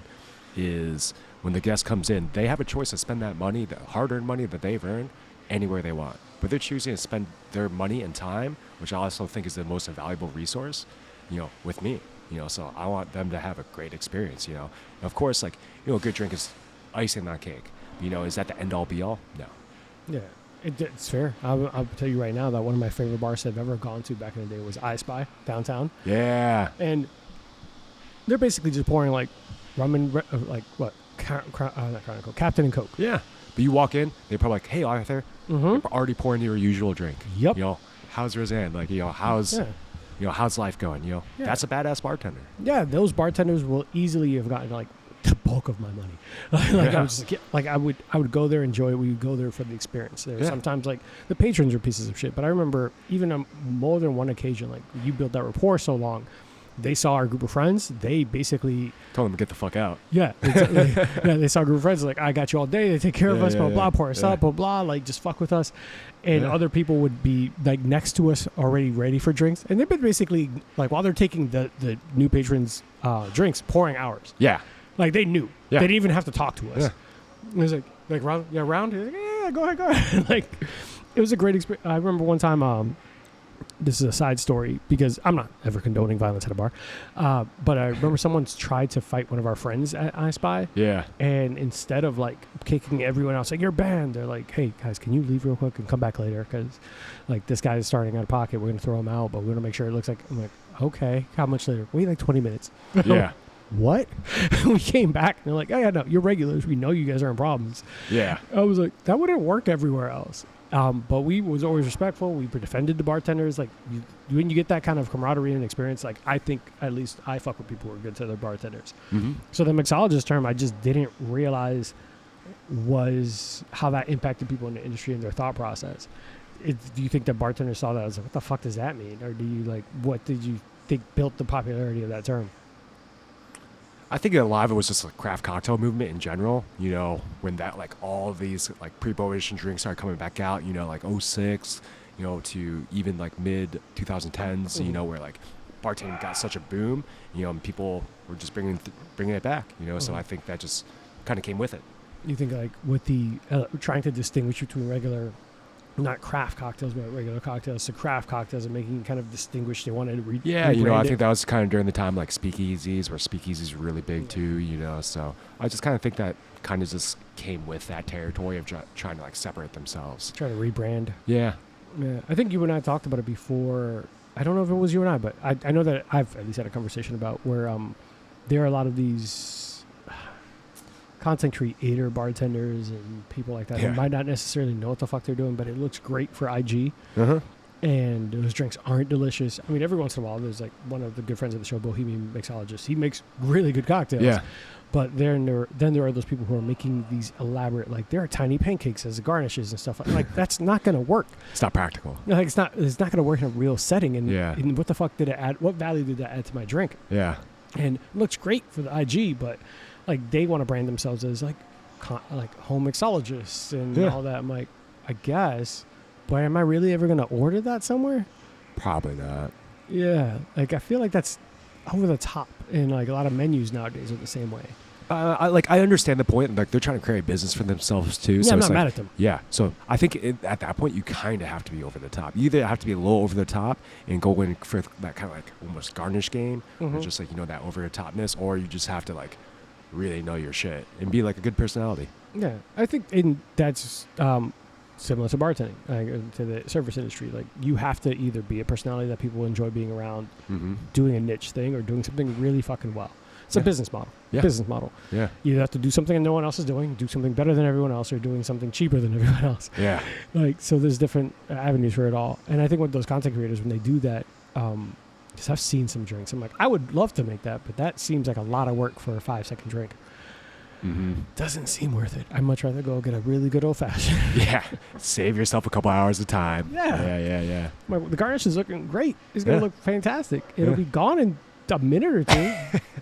is when the guest comes in, they have a choice to spend that money, the hard-earned money that they've earned, anywhere they want, but they're choosing to spend their money and time, which I also think is the most valuable resource, with me, so I want them to have a great experience, of course, like, a good drink is icing on cake. Is that the end-all, be-all? No. Yeah, it's fair. I'll tell you right now that one of my favorite bars I've ever gone to back in the day was I Spy downtown. Yeah. And they're basically just pouring, like, rum and, like, what? Not Chronicle, Captain and Coke. Yeah. But you walk in, they're probably like, hey, Arthur, they're already pouring your usual drink. Yep. How's Roseanne? Like, how's life going? That's a badass bartender. Yeah, those bartenders will easily have gotten, like, the bulk of my money. I would go there, enjoy it. We would go there for the experience. Sometimes, like, the patrons are pieces of shit, but I remember even on more than one occasion, like, you build that rapport so long, They saw our group of friends. They basically Told them to get the fuck out. they saw a group of friends like, I got you all day. They take care of us, blah, blah, pour us up, blah, blah, like just fuck with us. And other people would be like next to us already ready for drinks. And they've been basically like, while they're taking the new patrons' drinks, pouring ours. Yeah. Like they knew. Yeah. They didn't even have to talk to us. Yeah. It was like round? Yeah, round? He's like, yeah, go ahead. Like, it was a great experience. I remember one time, this is a side story because I'm not ever condoning violence at a bar. But I remember someone's tried to fight one of our friends at I Spy. Yeah. And instead of like kicking everyone else, like, you're banned, they're like, hey, guys, can you leave real quick and come back later? Because, like, this guy is starting out of pocket. We're going to throw him out, but we want to make sure it looks like, I'm like, okay, how much later? Wait, like 20 minutes. Yeah. What? We came back and they're like, oh, yeah, no, you're regulars. We know you guys are in problems. Yeah. I was like, that wouldn't work everywhere else. But we was always respectful. We defended the bartenders. Like, when you get that kind of camaraderie and experience, like, I think at least I fuck with people who are good to their bartenders. Mm-hmm. So the mixologist term, I just didn't realize was how that impacted people in the industry and their thought process. Do you think that bartenders saw that? I was like, what the fuck does that mean? Or do you like, what did you think built the popularity of that term? I think a lot of it was just a craft cocktail movement in general, you know, when that, like, all of these, like, pre-prohibition drinks started coming back out, you know, like 06, you know, to even, like, mid 2010s, you know, where, like, bartending got such a boom, you know, and people were just bringing it back, you know, so I think that just kind of came with it. You think, like, with the trying to distinguish between regular, not craft cocktails, but regular cocktails, to craft cocktails and making kind of distinguish, they wanted to yeah, you know, I think that was kind of during the time, like, speakeasies, where speakeasies were really big too, you know, so I just kind of think that kind of just came with that territory of trying to, like, separate themselves. Try to rebrand. Yeah. Yeah, I think you and I talked about it before. I don't know if it was you and I, but I know that I've at least had a conversation about where there are a lot of these content creator bartenders and people like that who might not necessarily know what the fuck they're doing, but it looks great for IG. Uh-huh. And those drinks aren't delicious. I mean, every once in a while, there's like one of the good friends of the show, Bohemian Mixologist. He makes really good cocktails. Yeah. But then there are those people who are making these elaborate, like, there are tiny pancakes as garnishes and stuff. Like, that's not going to work. It's not practical. Like, it's not going to work in a real setting. And, Yeah. and what the fuck did it add? What value did that add to my drink? Yeah. And it looks great for the IG, but like, they want to brand themselves as like home mixologists and all that. I'm like, I guess, but am I really ever going to order that somewhere? Probably not. Yeah. Like, I feel like that's over the top, and like a lot of menus nowadays are the same way. I understand the point. Like, they're trying to create a business for themselves too. Yeah, so I'm it's not like, mad at them. Yeah. So I think at that point, you kind of have to be over the top. You either have to be a little over the top and go in for that kind of like almost garnish game, or just like, you know, that over the topness, or you just have to like really know your shit and be like a good personality. Yeah, I think that's similar to bartending, to the service industry. Like, you have to either be a personality that people enjoy being around, doing a niche thing, or doing something really fucking well. It's a business model. Yeah. Business model. Yeah. You have to do something that no one else is doing, do something better than everyone else, or doing something cheaper than everyone else. Yeah. Like, so there's different avenues for it all. And I think with those content creators, when they do that, because I've seen some drinks, I'm like, I would love to make that, but that seems like a lot of work for a 5-second drink. Doesn't seem worth it. I'd much rather go get a really good old fashioned. Yeah. Save yourself a couple hours of time. Yeah. The garnish is looking great. It's going to look fantastic. It'll be gone in a minute or two.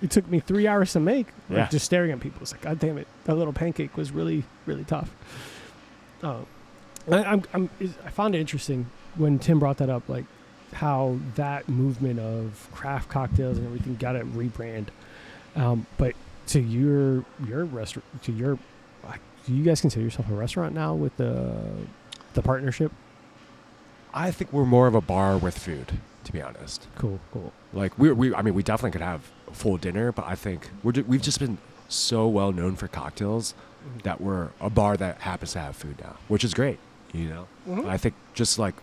It took me 3 hours to make. Like, just staring at people. It's like, God damn it. That little pancake was really, really tough. I found it interesting when Tim brought that up, like how that movement of craft cocktails and everything got a rebrand. But to your restaurant, do you guys consider yourself a restaurant now with the partnership? I think we're more of a bar with food, to be honest. Cool. Like, I mean, we definitely could have a full dinner, but I think we've just been so well known for cocktails that we're a bar that happens to have food now, which is great, you know? I think just like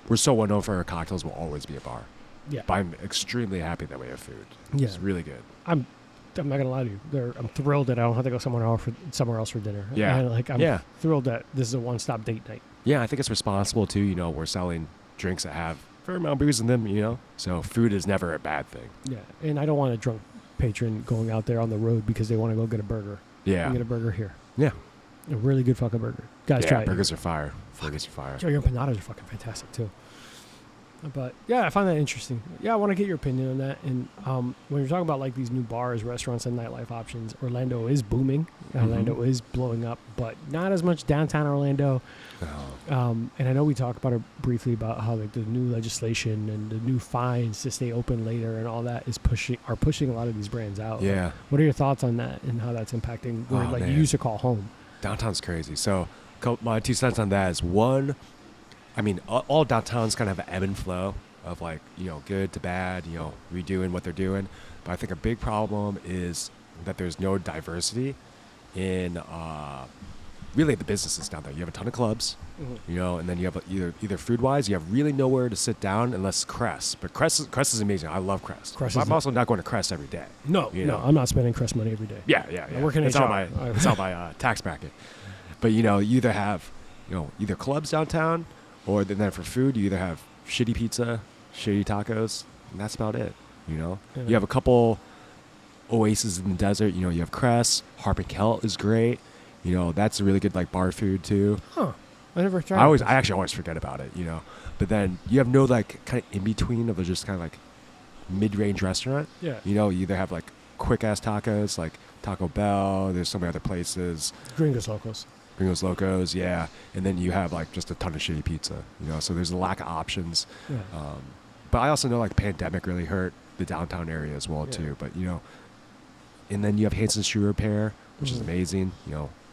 we're so well known for our cocktails, we'll always be a bar. Yeah. But I'm extremely happy that we have food. Yeah. It's really good. I'm not gonna lie to you. I'm thrilled that I don't have to go somewhere else for dinner. Yeah. I'm thrilled that this is a one-stop date night. Yeah, I think it's responsible too. You know, we're selling drinks that have a fair amount of booze in them. You know, so food is never a bad thing. Yeah, and I don't want a drunk patron going out there on the road because they want to go get a burger. Yeah, and get a burger here. Yeah, a really good fucking burger. Guys, try it. Burgers are fire. Burgers are fire. Your empanadas are fucking fantastic too. But yeah, I find that interesting. Yeah, I want to get your opinion on that. And when you're talking about like these new bars, restaurants, and nightlife options, Orlando is booming. Orlando is blowing up, but not as much downtown Orlando. And I know we talked about it briefly about how like the new legislation and the new fines to stay open later and all that is pushing a lot of these brands out. Yeah. Like, what are your thoughts on that and how that's impacting where you used to call home? Downtown's crazy. So my 2 cents on that is one. I mean, all downtowns kind of have an ebb and flow of like, good to bad, redoing what they're doing. But I think a big problem is that there's no diversity in really the businesses down there. You have a ton of clubs, and then you have either food-wise, you have really nowhere to sit down unless Crest. But Crest is amazing. I love Crest. I'm also not going to Crest every day. No, I'm not spending Crest money every day. Yeah. I work in it's HR. on my tax bracket. But, you either have, either clubs downtown, or then for food, you either have shitty pizza, shitty tacos, and that's about it, You have a couple oases in the desert. You have Crest. Harp and Kelt is great. That's a really good, like, bar food, too. Huh. I never tried it. I actually always forget about it, But then you have no, like, kind of in-between of just kind of, like, mid-range restaurant. Yeah. You either have, like, quick-ass tacos, like Taco Bell. There's so many other places. Gringos Locos, yeah. And then you have, like, just a ton of shitty pizza, So there's a lack of options. Yeah. But I also know, like, pandemic really hurt the downtown area as well, too. But, and then you have Hanson's Shoe Repair, which is amazing,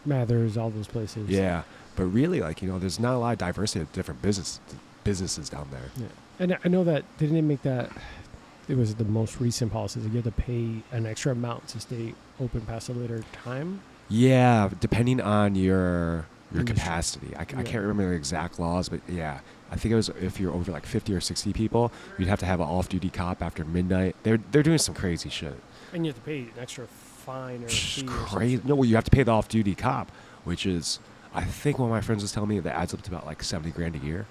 Mathers, all those places. Yeah. But really, like, there's not a lot of diversity of different businesses down there. Yeah. And I know that, didn't they make that, it was the most recent policy that you have to pay an extra amount to stay open past a later time? Yeah, depending on your capacity. I can't remember the exact laws, but yeah. I think it was if you're over like 50 or 60 people, you'd have to have an off-duty cop after midnight. They're doing some crazy shit. And you have to pay an extra fine or fee. Crazy. No, well, you have to pay the off-duty cop, which is, I think one of my friends was telling me that adds up to about like $70,000 a year.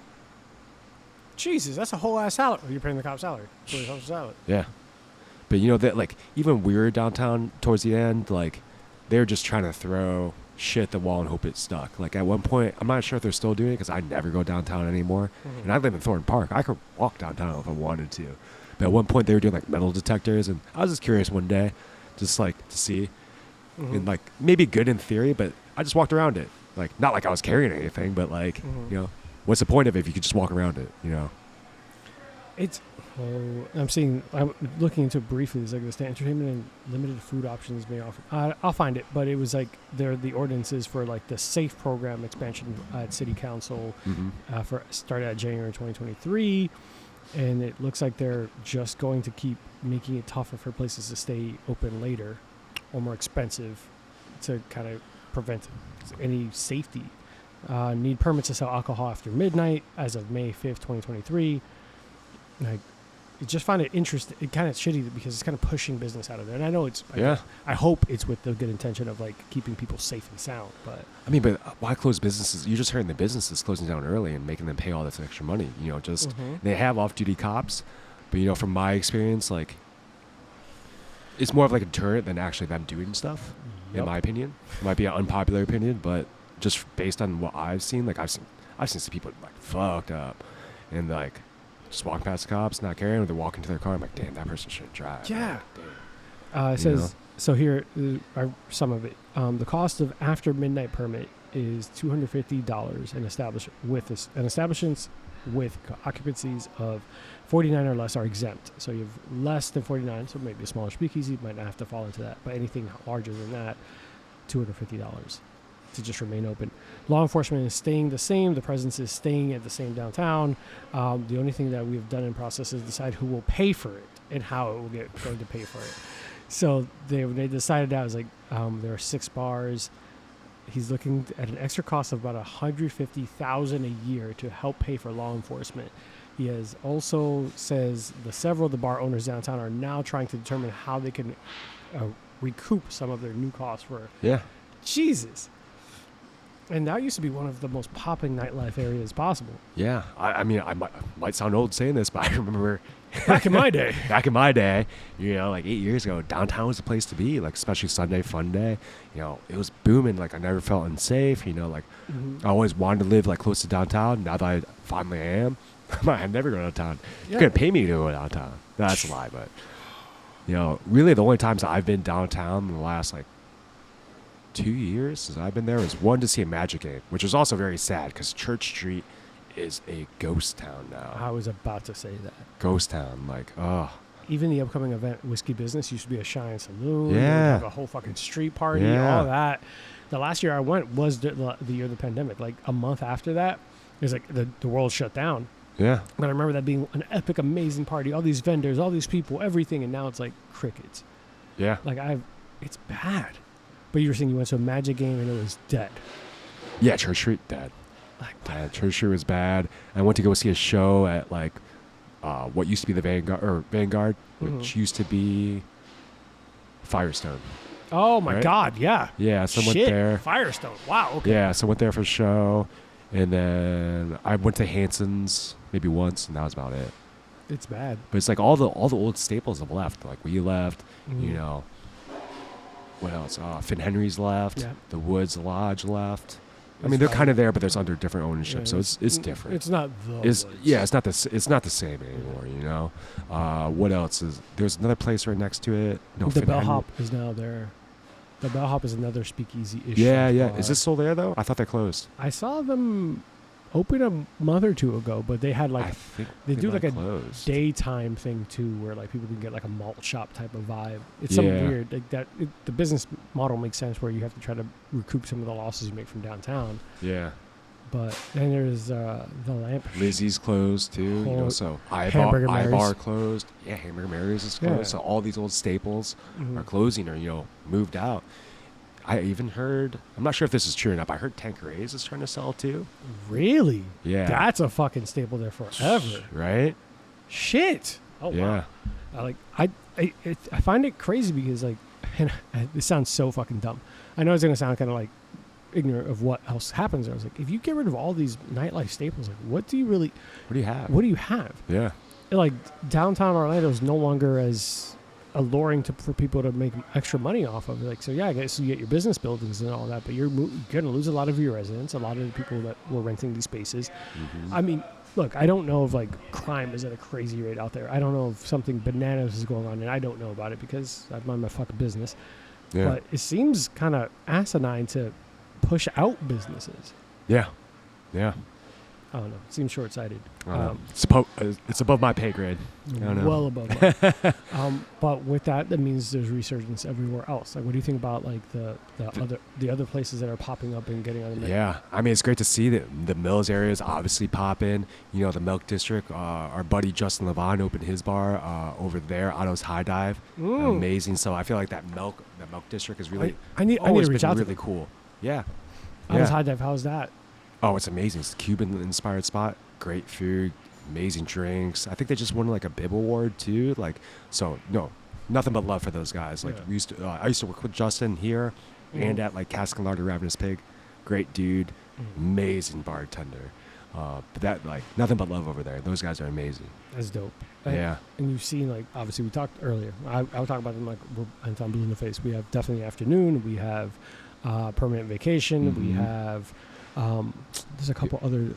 Jesus, that's a whole ass salary. You're paying the cop's salary. Salary. Yeah. But that, like, even we were downtown towards the end, like, they're just trying to throw shit at the wall and hope it stuck. Like, at one point, I'm not sure if they're still doing it because I never go downtown anymore. And I live in Thornton Park. I could walk downtown if I wanted to. But at one point, they were doing, like, metal detectors. And I was just curious one day, just, like, to see. And, like, maybe good in theory, but I just walked around it. Like, not like I was carrying anything, but, like, what's the point of it if you could just walk around it, It's, I'm looking into it briefly. It's like the entertainment and limited food options may offer. I'll find it, but it was like the ordinances for like the SAFE program expansion at City Council started at January 2023, and it looks like they're just going to keep making it tougher for places to stay open later or more expensive to kind of prevent any safety. Need permits to sell alcohol after midnight as of May 5th, 2023. Like, I just find it interesting. It kind of shitty because it's kind of pushing business out of there. And I know I hope it's with the good intention of like keeping people safe and sound. But I mean, but why close businesses? You're just hearing the businesses closing down early and making them pay all this extra money. They have off-duty cops, but from my experience, like, it's more of like a deterrent than actually them doing stuff. Yep. In my opinion, it might be an unpopular opinion, but just based on what I've seen, like I've seen some people like fucked up and like just walking past the cops, not caring, or they're walking to their car. I'm like, damn, that person shouldn't drive. Yeah. It says, so here are some of it. The cost of after midnight permit is $250 and establishments with occupancies of 49 or less are exempt. So you have less than 49, so maybe a smaller speakeasy might not have to fall into that, but anything larger than that, $250 to just remain open. Law enforcement is staying the same. The presence is staying at the same downtown. The only thing that we've done in process is decide who will pay for it and how it will going to pay for it. So they decided that, it was like there are 6 bars. He's looking at an extra cost of about $150,000 a year to help pay for law enforcement. He has also says several of the bar owners downtown are now trying to determine how they can recoup some of their new costs for. Yeah. Jesus. And that used to be one of the most popping nightlife areas possible. Yeah. I mean, I might sound old saying this, but I remember back in my day, like 8 years ago, downtown was the place to be, like, especially Sunday fun day. It was booming. Like, I never felt unsafe, like I always wanted to live like close to downtown. Now that I finally am, I'm never going downtown. Yeah. You're going to pay me to go downtown. No, that's a lie, but, really the only times I've been downtown in the last, 2 years since I've been there was one to see a Magic game, which was also very sad because Church Street is a ghost town now. I was about to say that. Ghost town, Even the upcoming event, Whiskey Business, used to be a Shine Saloon. Yeah. They would have a whole fucking street party, Yeah. all that. The last year I went was the year of the pandemic. Like a month after that, it was like the world shut down. yeah. But I remember that being an epic, amazing party. All these vendors, all these people, everything. And now it's like crickets. Yeah. It's bad. But you were saying you went to a Magic game and it was dead. Yeah, Church Street, dead. Dead. Church Street was bad. I went to go see a show at, what used to be the Vanguard, which used to be Firestone. Oh, my Right? God, yeah. Yeah, so I went Shit, there. Firestone. Wow, okay. Yeah, so I went there for a show. And then I went to Hanson's maybe once, and that was about it. It's bad. But it's all the old staples have left. Like we left, Mhm. What else? Finn Henry's left. Yeah. The Woods Lodge left. I It's mean, they're fine. kind of there, but there's under different ownership, Yeah, so it's different. It's not the It's Woods. yeah, it's not the same anymore. What else is? There's another place right next to it. No, The Finn Henry. Bellhop is now there. The Bellhop is another speakeasy-ish. Yeah, yeah. bar. Is this still there though? I thought they closed. I saw them open a month or two ago, but they had I think they do might like a closed. daytime thing too, where people can get like a malt shop type of vibe. It's something Yeah. weird like that. The business model makes sense where you have to try to recoup some of the losses you make from downtown. Yeah. But then there's the lamp. Lizzie's closed too. Oh, So Hamburger Mary's. iBar closed. Yeah, Hamburger Mary's is closed. Yeah. So all these old staples Mhm. are closing or moved out. I even heard. I'm not sure if this is true or not, but I heard Tanqueray's is trying to sell too. Really? Yeah. That's a fucking staple there forever. Right? Shit. Oh Yeah. wow. I find it crazy because and this sounds so fucking dumb. I know it's gonna sound kind of ignorant of what else happens there. I was like, if you get rid of all these nightlife staples, What do you have? what do you have? Yeah. Downtown Orlando is no longer as alluring for people to make extra money off of. So yeah, I guess you get your business buildings and all that, but you're gonna lose a lot of your residents, a lot of the people that were renting these spaces. Mhm. I mean, look, I don't know if crime is at a crazy rate out there. I don't know if something bananas is going on, and I don't know about it because I mind my fucking business. Yeah. But it seems kind of asinine to push out businesses. Yeah. Yeah. I don't know. It seems short-sighted. It's above my pay grade. I don't know. Well above that. But with that means there's resurgence everywhere else. What do you think about the other places that are popping up and getting on the map? Yeah, I mean, it's great to see that the Mills area is obviously popping. The Milk District. Our buddy Justin Levine opened his bar over there, Otto's High Dive. Mm. Amazing. So I feel like that Milk District is really I need always to reach been out to really them. cool. Yeah. How's High Dive? How's that? Oh, it's amazing. It's a Cuban-inspired spot. Great food, amazing drinks. I think they just won a Bib Award too. Nothing but love for those guys. Yeah. I used to work with Justin here and at Cask and Larder Ravenous Pig. Great dude, amazing bartender. But that nothing but love over there. Those guys are amazing. That's dope. Yeah. And you've seen obviously we talked earlier. I'll talk about them until I'm blue in the face. We have Definitely Afternoon. We have Permanent Vacation. We Mhm. have there's a couple other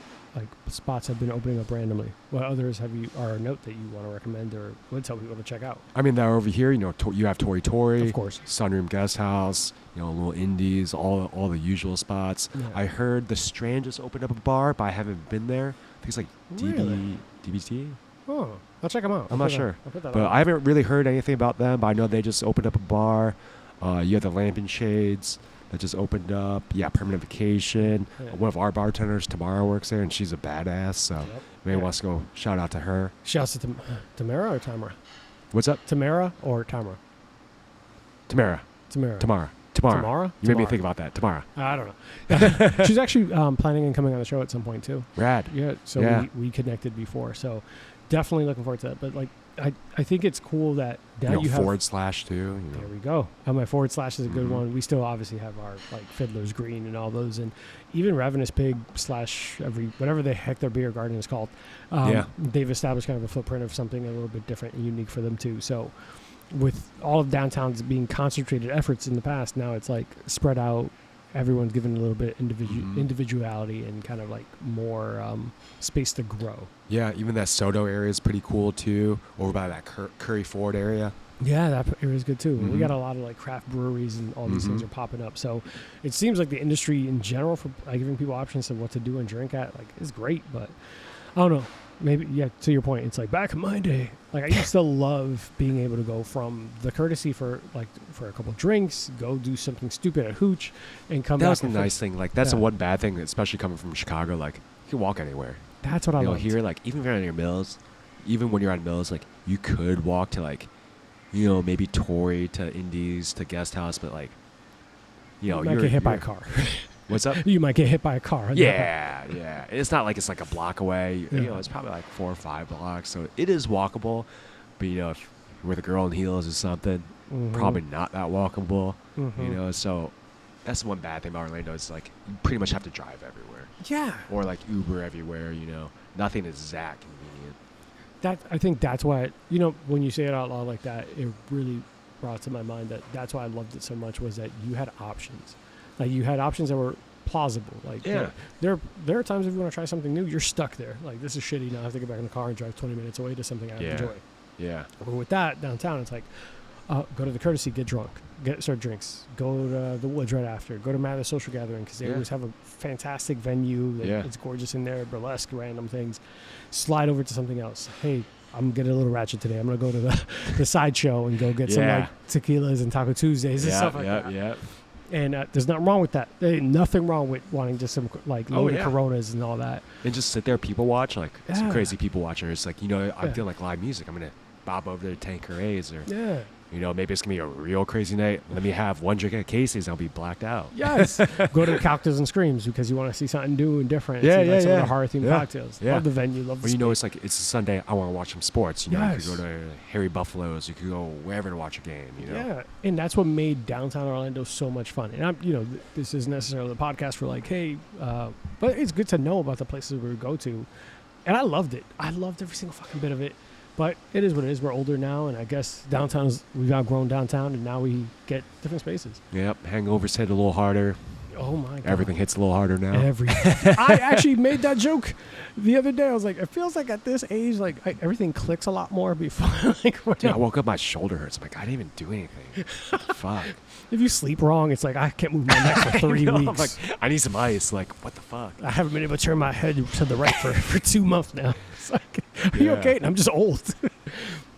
spots have been opening up randomly. What others are a note that you want to recommend or would tell people to check out? I mean, they're over here. You have Tori Tori, Of course. Sunroom Guest House. Little indies, all the usual spots. Yeah. I heard the Strand just opened up a bar, but I haven't been there. I think it's Really? DBT. Oh, I'll check them out. I'm not sure, I'll put that but on. I haven't really heard anything about them. But I know they just opened up a bar. You have the Lamp and Shades that just opened up. Yeah, Permanent Vacation. Yeah. One of our bartenders, Tamara, works there, and she's a badass. So Yep. maybe Yeah. wants to go shout out to her. Shouts to Tamara or Tamara? What's up, Tamara or Tamara? Tamara? Tamara. Tamara. Tamara? You made me Tamara. think about that. Tamara. I don't know. She's actually planning on coming on the show at some point too. Rad. Yeah, so Yeah. we connected before, so definitely looking forward to that. But I think it's cool that now you have / too. There we go. My / is a good Mhm. one. We still obviously have our Fiddler's Green and all those, and even Ravenous Pig / whatever the heck their beer garden is called. Yeah. They've established kind of a footprint of something a little bit different and unique for them too. So with all of downtown's being concentrated efforts in the past, now it's spread out everyone's given a little bit Mhm. individuality and kind of like more space to grow. Yeah, even that Soto area is pretty cool too, over by that Curry Ford area. Yeah, that area is good too. We Mhm. got a lot of like craft breweries and all these things Mhm. are popping up. So it seems like the industry in general for like, giving people options of what to do and drink at like is great. But I don't know. Maybe yeah. To your point, it's like back in my day. Like I used to love being able to go from the courtesy for a couple drinks, go do something stupid at Hooch, and come That back. was the and nice thing. Like that's the Yeah. one bad thing, especially coming from Chicago. Like you can walk anywhere. That's what I You know, loved. here, like even if you're on your mills, even when you're on mills, like you could walk to like, you know, maybe Torrey to Indies to Guest House, but like, you know, You might get hit by a car. What's up? You might get hit by a car. Yeah, yeah. It's not like it's like a block away. You Yeah. know, it's probably like 4 or 5 blocks, so it is walkable. But you know, if you're with a girl in heels or something, Mhm. probably not that walkable. Mhm. You know, so that's the one bad thing about Orlando is like you pretty much have to drive everywhere Yeah. or like Uber everywhere. You know, nothing is that convenient. I think that's why when you say it out loud like that, it really brought to my mind that's why I loved it so much was that you had options. Like you had options that were plausible. Like Yeah. there are times if you want to try something new, you're stuck there. Like this is shitty. Now I have to get back in the car and drive 20 minutes away to something I Yeah. enjoy. Yeah. But with that downtown, it's like go to the courtesy, get drunk, start drinks, go to the woods right after, go to Mather's social gathering because they Yeah. always have a fantastic venue. Yeah. It's gorgeous in there, burlesque, random things. Slide over to something else. Hey, I'm getting a little ratchet today. I'm gonna go to the sideshow and go get some Yeah. like tequilas and Taco Tuesdays and stuff like that. Yeah. And there's nothing wrong with that. There ain't nothing wrong with wanting just some like loaded yeah. Coronas and all that. And just sit there, people watch, like some Yeah. crazy people watchers. Like, you know, I'm Yeah. feeling like live music. I'm going to bob over to Tanqueray's or, Yeah. you know, maybe it's going to be a real crazy night. Let me have one drink at Casey's and I'll be blacked out. Yes. Go to the Cocktails and Screams because you want to see something new and different. Yeah, see, like, yeah, some of yeah. the horror themed Yeah. cocktails. Yeah. Love the venue. Love the Or, you know, space. it's like, it's a Sunday, I want to watch some sports. You know, Yes. you could go to Harry Buffalo's, you could go wherever to watch a game, you know? Yeah, and that's what made downtown Orlando so much fun. And this isn't necessarily the podcast for like, hey, but it's good to know about the places we would go to. And I loved it. I loved every single fucking bit of it. But it is what it is. We're older now, and I guess we've outgrown downtown, and now we get different spaces. Yep. Hangovers hit a little harder. Oh my god, Everything hits a little harder now. I actually made that joke the other day. I was like, it feels like at this age, like everything clicks a lot more before. Like, Dude, I woke up, my shoulder hurts. I'm like, I didn't even do anything. Fuck. if you sleep wrong, it's like I can't move my neck for 3 I know, weeks. I'm like, I need some ice. Like, what the fuck? I haven't been able to turn my head to the right for 2 months now. It's like, are you Yeah. okay? And I'm just old.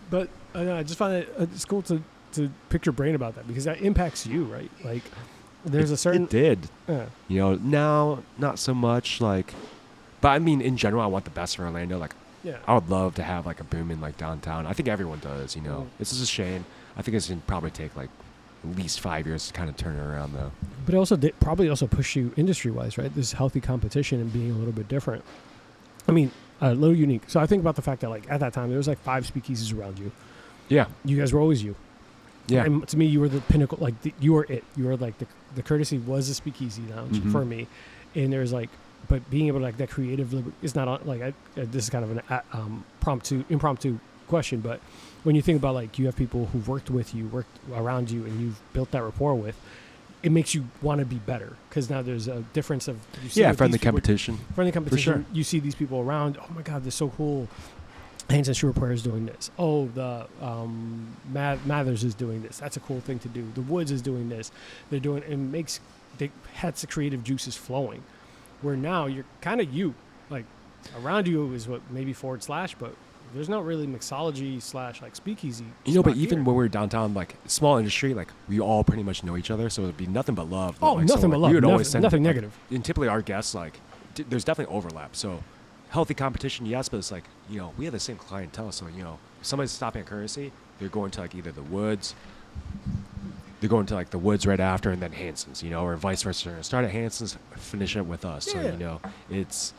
But I just find it's cool to pick your brain about that because that impacts you, right? Like, there's a certain. It did. Yeah. You know, now not so much. Like, but I mean, in general, I want the best for Orlando. Like, Yeah. I would love to have like a boom in like downtown. I think everyone does. You know, It's just a shame. I think it's gonna probably take like at least 5 years to kind of turn it around, though. But it also probably also push you industry-wise, right? This healthy competition and being a little bit different. I mean, a little unique. So I think about the fact that like at that time there was like 5 speakeasies around you. Yeah. You guys were always you. Yeah. And to me, you were the pinnacle. Like you were it. You were like the courtesy was a speakeasy lounge Mhm. for me, and there's like, but being able to like that creative is not on, like this is kind of an impromptu question, but when you think about like you have people who've worked with you, worked around you, and you've built that rapport with, it makes you want to be better because now there's a difference of you see Yeah. what Friendly these people- competition. friendly competition. sure. You see these people around. Oh my God, they're so cool. Hands and Shoe Repair is doing this. Oh, the Mathers is doing this. That's a cool thing to do. The Woods is doing this. They're doing it has the creative juices flowing. Where now you're kind of you, like around you is what maybe / but there's not really mixology / like speakeasy. You know, but spot even here. when we were downtown, like small industry, like we all pretty much know each other, so it'd be nothing but love. Oh, like, nothing so, but like, love. We would always send Nothing like, negative. And typically our guests, like, there's definitely overlap. So healthy competition, yes, but it's like, you know, we have the same clientele. So, you know, if somebody's stopping at Courtesy, they're going to like either the Woods, they're going to like the Woods right after, and then Hanson's, you know, or vice versa. Start at Hanson's, finish it with us. Yeah. So, you know, it's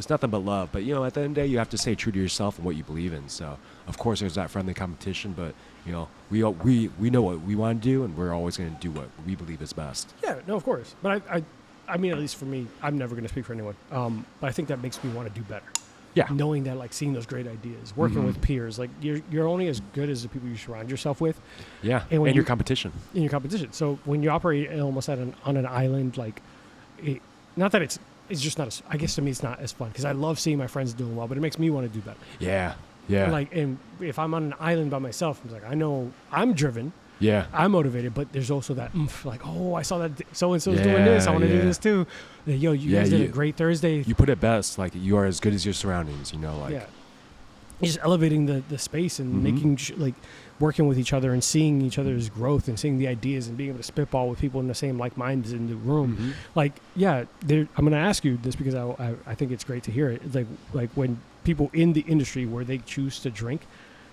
nothing but love. But, you know, at the end of the day, you have to stay true to yourself and what you believe in. So, of course, there's that friendly competition, but, you know, we know what we want to do, and we're always going to do what we believe is best. Yeah, no, of course. But I mean, at least for me, I'm never going to speak for anyone. But I think that makes me want to do better. Yeah. knowing that, like, seeing those great ideas, working with peers, like, you're only as good as the people you surround yourself with. Yeah, And when and your you- competition. in your competition. So when you operate almost on an island, like, not that it's just not as, I guess to me it's not as fun because I love seeing my friends doing well, but it makes me want to do better. Yeah, yeah, Like, and if I'm on an island by myself, I'm like, I know I'm driven, yeah. I'm motivated, but there's also that like, oh, I saw that so and so's Yeah, doing this, I want to do yeah. this too. Yo, you guys did a great Thursday. You put it best, like you are as good as your surroundings. You know, like Yeah, just elevating the space and making like working with each other and seeing each other's growth and seeing the ideas and being able to spitball with people in the same like minds in the room. Like, yeah, I'm going to ask you this because I think it's great to hear it. It's like when people in the industry where they choose to drink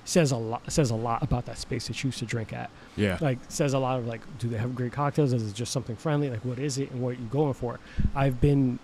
says a lot about that space they choose to drink at. Yeah. Like, says a lot of like, do they have great cocktails? Is it just something friendly? Like, what is it and what are you going for? I've been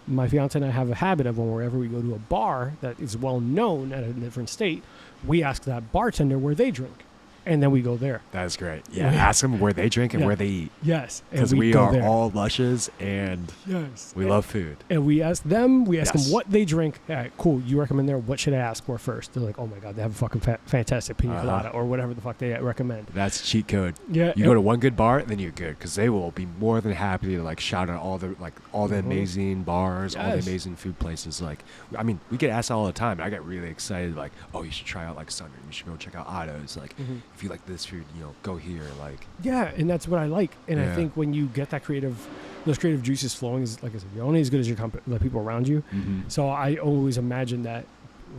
my fiance and I have a habit of whenever we go to a bar that is well known at a different state, we ask that bartender where they drink, and then we go there. That is great. Yeah, ask them where they drink and Yeah. where they eat. Yes, and Because we go are there. all lushes and Yes, we love food. And we ask them. We ask Yes. them what they drink. All right, cool. You recommend there. What should I ask for first? They're like, oh my god, they have a fucking fantastic pina colada or whatever the fuck they recommend. That's cheat code. Yeah, You go to one good bar, then you're good because they will be more than happy to like shout out all the amazing bars, all the Yes. amazing food places. Like, I mean, we get asked all the time. And I get really excited. Like, oh, you should try out like Sunder. You should go check out Otto's. Like, if you like this food, you know, go here. Like, Yeah, and that's what I like. And I Yeah. think when you get those creative juices flowing, is like I said, you're only as good as your the people around you. So I always imagine that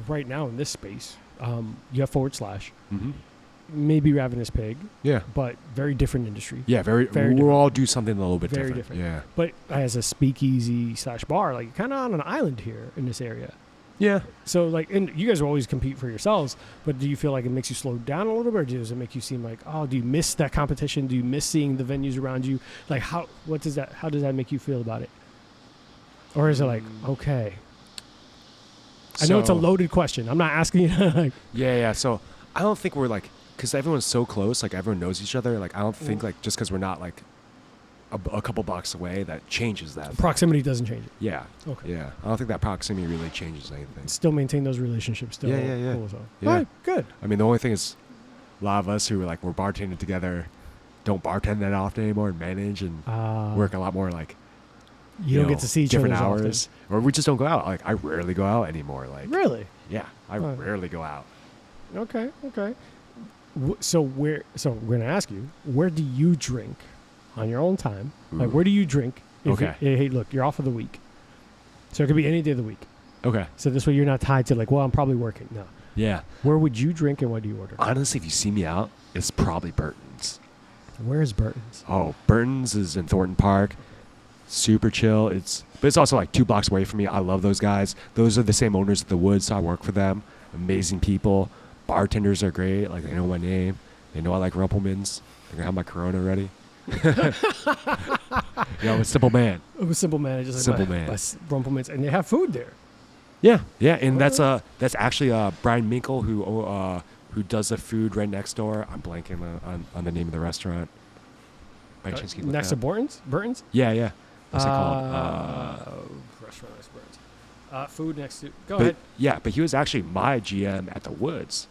right now in this space, you have / maybe Ravenous Pig, yeah, but very different industry. yeah, Very we'll different. all do something a little bit Very different. different. Yeah, But as a speakeasy / bar, like, kind of on an island here in this area. yeah. So, like, and you guys will always compete for yourselves, but do you feel like it makes you slow down a little bit, or does it make you seem like, oh, do you miss that competition? Do you miss seeing the venues around you? Like, how does that make you feel about it? Or is it like, okay? I know it's a So- loaded question. I'm not asking you to, like, Yeah. So I don't think we're like, because everyone's so close, like everyone knows each other. Like, I don't think like just because we're not like a couple blocks away that changes that. proximity doesn't change it. Yeah. Okay. Yeah. I don't think that proximity really changes anything. Still maintain those relationships. Still Yeah. Cool, so. Yeah. All right, good. I mean, the only thing is, a lot of us who we're bartending together don't bartend that often anymore and manage and work a lot more like You don't get to see each other different as often. hours, or we just don't go out. Like, I rarely go out anymore. Like, Really? yeah, I Huh. rarely go out. Okay. So we're gonna ask you, where do you drink on your own time? Like, Ooh. where do you drink? Okay. Hey, look, you're off of the week, so it could be any day of the week. Okay. So this way, you're not tied to like, well, I'm probably working. No. Yeah. Where would you drink and what do you order? Honestly, if you see me out, it's probably Burton's. Where is Burton's? Oh, Burton's is in Thornton Park. Super chill. But it's also like 2 blocks away from me. I love those guys. Those are the same owners of the Woods, so I work for them. Amazing people. Bartenders are great. Like, they know my name. They know I like Rumpelmans. They're gonna have my Corona ready. I'm a simple man. I'm a simple man. I just Simple like man. my Rumpelmans, and they have food there. Yeah, and that's actually Brian Minkle who does the food right next door. I'm blanking on the name of the restaurant. By chance, can you look Next that to up? Burton's. Yeah. What's it called? Restaurant next to Burton's. Food next to. Go But ahead. yeah, but he was actually my GM at the Woods.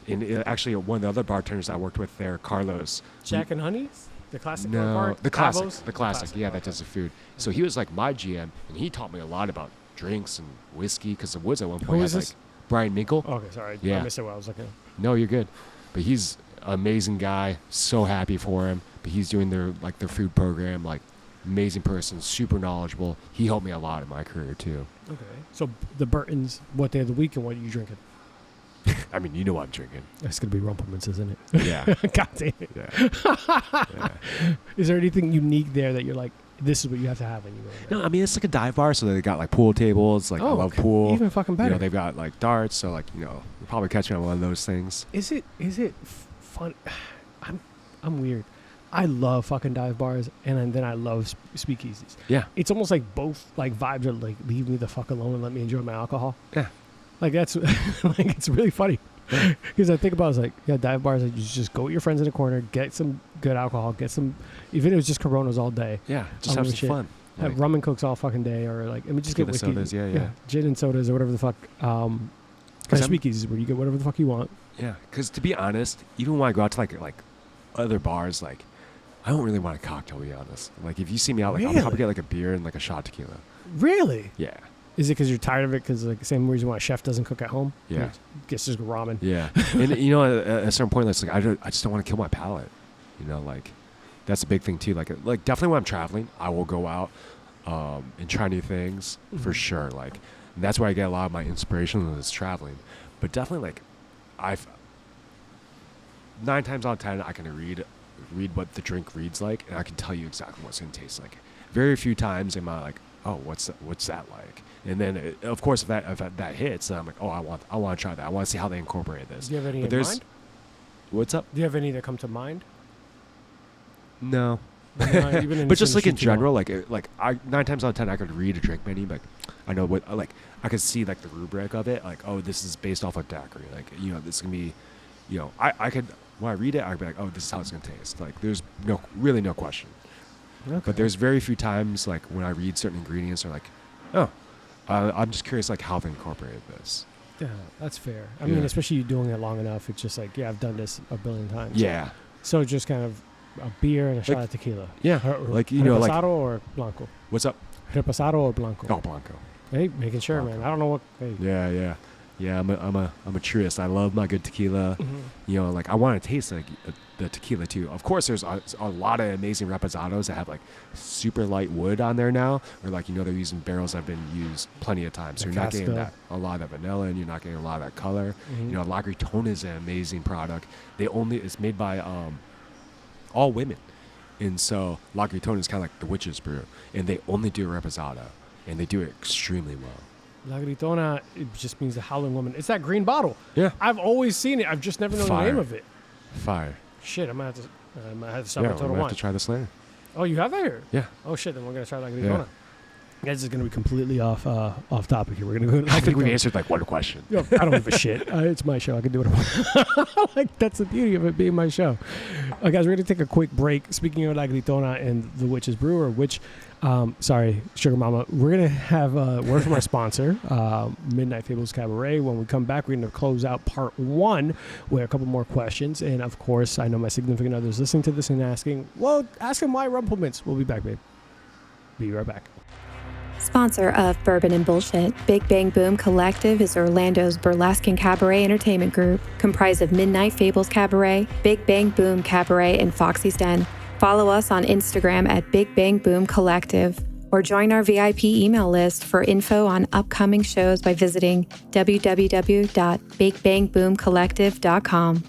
And actually, one of the other bartenders I worked with there, Carlos. Jack and Honey's, the classic. No, bar? the classic. Cavo's? The classic. Yeah, that okay. does the food. So he was like my GM, and he taught me a lot about drinks and whiskey. Because the Woods at one point Who had is this? like Brian Minkle. Okay, sorry. I Yeah. missed it while I was looking. No, you're good. But he's an amazing guy. So happy for him. But he's doing their food program. Like, amazing person, super knowledgeable. He helped me a lot in my career too. Okay. So the Burton's, what day of the week and what are you drinking? I mean, you know what I'm drinking. It's gonna be Rumpelmans, isn't it? Yeah. God damn it. Yeah. Is there anything unique there that you're like, this is what you have to have when you go there? No, I mean, it's like a dive bar, so they got like pool tables. Like, I love okay. pool. Even fucking You better. know, they've got like darts, so like, you know, you'll probably catch me on one of those things. Is it fun? I'm weird. I love fucking dive bars, and then I love speakeasies. Yeah. It's almost like both like vibes are like, leave me the fuck alone and let me enjoy my alcohol. Yeah. Like, that's like, it's really funny because I think about it, it's like, yeah, dive bars, like, you just go with your friends in a corner, get some good alcohol, get some, even if it's just Coronas all day. Yeah. Just I'll have do some fun. have Like, rum and cokes all fucking day, or like, I mean, just get tequila whiskey. sodas, yeah. Gin and sodas or whatever the fuck. And 'Cause I'm- speakeasies where you get whatever the fuck you want. Yeah, because to be honest, even when I go out to like other bars, like I don't really want a cocktail. To be honest, like if you see me out, like I'll Really? probably get like a beer and like a shot of tequila. Really? Yeah, Is it because you're tired of it? Because like the same reason why a chef doesn't cook at home. Yeah. Gets just ramen. yeah. And you know, at a certain point, it's like I just don't want to kill my palate. You know, like that's a big thing too. Like definitely when I'm traveling, I will go out and try new things for sure. Like and that's where I get a lot of my inspiration is traveling. But definitely like I've 9 times out of 10 I can read what the drink reads like, and I can tell you exactly what it's gonna taste like. Very few times am I like, oh, what's that like? And then of course if that hits, then I'm like, oh, I want to try that. I want to see how they incorporate this. Do you have any But in mind? What's up? Do you have any that come to mind? No. Even in But this just like in industry too long. general, like I 9 times out of 10 I could read a drink menu, like I know what like I could see like the rubric of it, like oh this is based off of daiquiri, like you know this is gonna be, you know I could when I read it I'd be like oh this is how it's gonna taste, like there's really no question. Okay. But there's very few times like when I read certain ingredients or like oh I'm just curious like how they incorporated this. Yeah, that's fair. I Yeah. mean, especially you doing it long enough, it's just like, yeah, I've done this a billion times. Yeah, So just kind of a beer and a shot Like- of tequila. yeah, Or like you know like reposado or blanco? what's up? Reposado or blanco? Oh, Blanco. Hey, making sure, Blanco. man. I don't know what. Hey. Yeah. I'm a truist. I love my good tequila. Mhm. You know, like I want to taste like the tequila too. Of course, there's a lot of amazing reposados that have like super light wood on there now, or like you know they're using barrels that have been used plenty of times. So The you're not getting Casco. a lot of that vanilla, and you're not getting a lot of that color. Mhm. You know, Lagritona is an amazing product. It's made by all women, and so Lagritona is kind of like the witch's brew, and they only do reposado, and they do it extremely well. La Gritona, it just means the howling woman. It's that green bottle. Yeah, I've always seen it. I've just never known Fire. the name of it. fire. Shit, I might have to stop Yeah, at we're Total gonna have Wine. to try this later. Oh, you have that here? Yeah. Oh shit, then we're gonna try La Gritona. Yeah. Guys, this is gonna be completely off topic here. We're gonna go. To La I think we Gritona. answered like one question. Yo, I don't give a shit. It's my show. I can do what I want. Like that's the beauty of it being my show. Guys, we're gonna take a quick break. Speaking of La Gritona and the Witch's Brewer, which, sorry, Sugar Mama, we're gonna have a word from our sponsor, Midnight Fables Cabaret. When we come back, we're gonna close out part 1 with a couple more questions. And of course, I know my significant other's listening to this and asking, well, ask him why Rumplements. We'll be back, babe. Be right back. Sponsor of Bourbon and Bullshit, Big Bang Boom Collective is Orlando's burlesque and cabaret entertainment group, comprised of Midnight Fables Cabaret, Big Bang Boom Cabaret, and Foxy's Den. Follow us on Instagram at Big Bang Boom Collective, or join our VIP email list for info on upcoming shows by visiting www.bigbangboomcollective.com.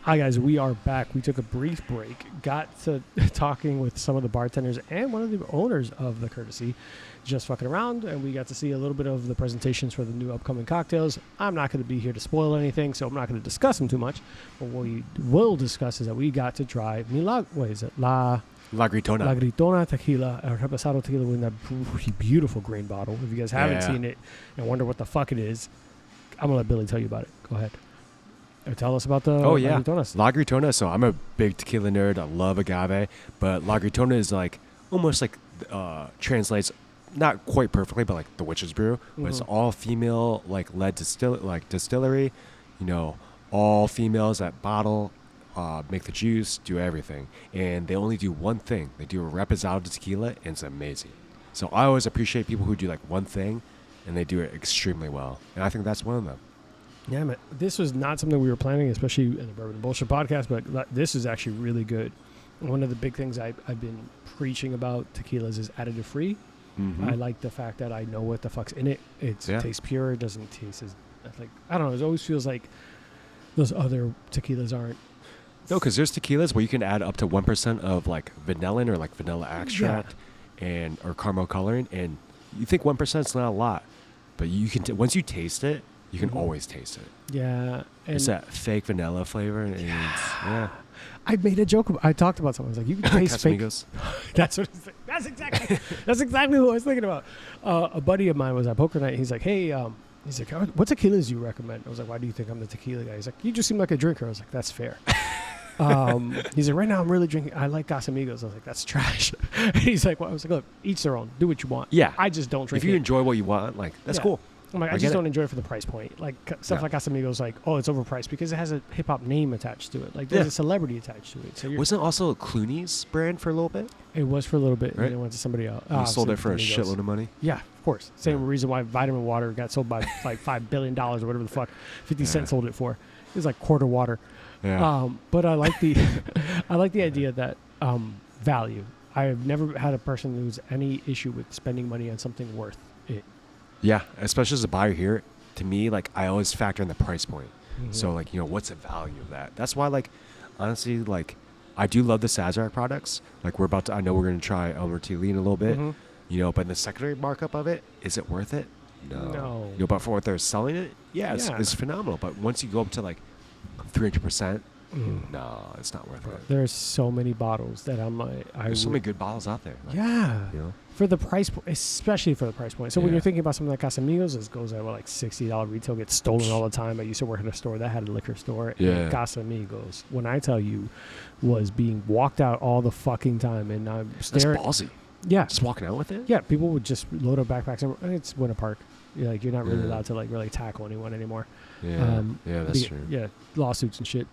Hi guys, we are back. We took a brief break, got to talking with some of the bartenders and one of the owners of the Courtesy, just fucking around, and we got to see a little bit of the presentations for the new upcoming cocktails. I'm not going to be here to spoil anything, so I'm not going to discuss them too much, but what we will discuss is that we got to try La Lagritona. Gritona tequila, or reposado tequila in that beautiful green bottle. If you guys haven't Yeah. seen it and wonder what the fuck it is, I'm going to let Billy tell you about it. Go ahead. Tell us about the Oh, yeah. Lagritonas. Lagritona. So I'm a big tequila nerd. I love agave, but Lagritona is like almost like translates not quite perfectly, but like the witch's brew. But it's Mhm. all female, like led distillery. You know, all females that bottle, make the juice, do everything, and they only do one thing. They do a reposado tequila, and it's amazing. So I always appreciate people who do like one thing, and they do it extremely well. And I think that's one of them. Yeah, man. This was not something we were planning, especially in the Bourbon and Bullshit podcast, but this is actually really good. One of the big things I've been preaching about tequilas is additive free. Mm-hmm. I like the fact that I know what the fuck's in it. It Yeah. tastes pure. It doesn't taste as, like, I don't know. It always feels like those other tequilas aren't. No, because there's tequilas where you can add up to 1% of like vanillin or like vanilla extract and or caramel coloring, and you think 1% is not a lot, but you can once you taste it, you can Mhm. always taste it. Yeah. And It's that fake vanilla flavor, and yeah. I made a joke. I talked about something. I was like, you can taste fake. Casamigos. That's what. That's exactly what I was thinking about. A buddy of mine was at poker night. He's like, hey, he's like, what tequilas do you recommend? I was like, why do you think I'm the tequila guy? He's like, you just seem like a drinker. I was like, that's fair. He's like, right now I'm really drinking. I like Casamigos. I was like, that's trash. He's like, well, I was like, look, each their own. Do what you want. Yeah. I just don't drink If you it. enjoy what you want, like, that's Yeah. cool. I'm like, I get just it. don't enjoy it for the price point. Like stuff Yeah. like Casamigos, like, oh, it's overpriced because it has a hip hop name attached to it. Like there's Yeah. a celebrity attached to it. So Wasn't also Clooney's brand for a little bit? it was for a little bit, Right. and then it went to somebody else. You sold so it for a Casamigos. shitload of money. Yeah, of course. Same Yeah. reason why vitamin water got sold by like $5 billion or whatever the fuck 50 Yeah. Cent sold it for. It was like quarter water. Yeah. But I like the I like the idea that value. I've never had a person who's any issue with spending money on something worth it. Yeah, especially as a buyer here, to me, like, I always factor in the price point. Mm-hmm. So, like, what's the value of that? That's why, like, honestly, like, I do love the Sazerac products. Like, I know we're going to try Elmer T. Lee in a little bit, Mhm. but the secondary markup of it, is it worth it? No. But for what they're selling it, Yeah. it's phenomenal. But once you go up to, like, 300%, Mhm. no, it's not worth it. There's so many bottles that I'm like, There's so many good bottles out there. Like, yeah. You know? For the price, especially for the price point. So when Yeah. you're thinking about something like Casamigos, it goes at like $60 retail, gets stolen all the time. I used to work at a store that had a liquor store. Yeah. And Casamigos, when I tell you, was being walked out all the fucking time, and I'm That's staring. ballsy. Yeah, Just walking out with it? yeah. People would just load up backpacks. And it's Winter Park. Like you're not really Yeah. allowed to like really tackle anyone anymore. Yeah, that's Be- true. Yeah, lawsuits and shit.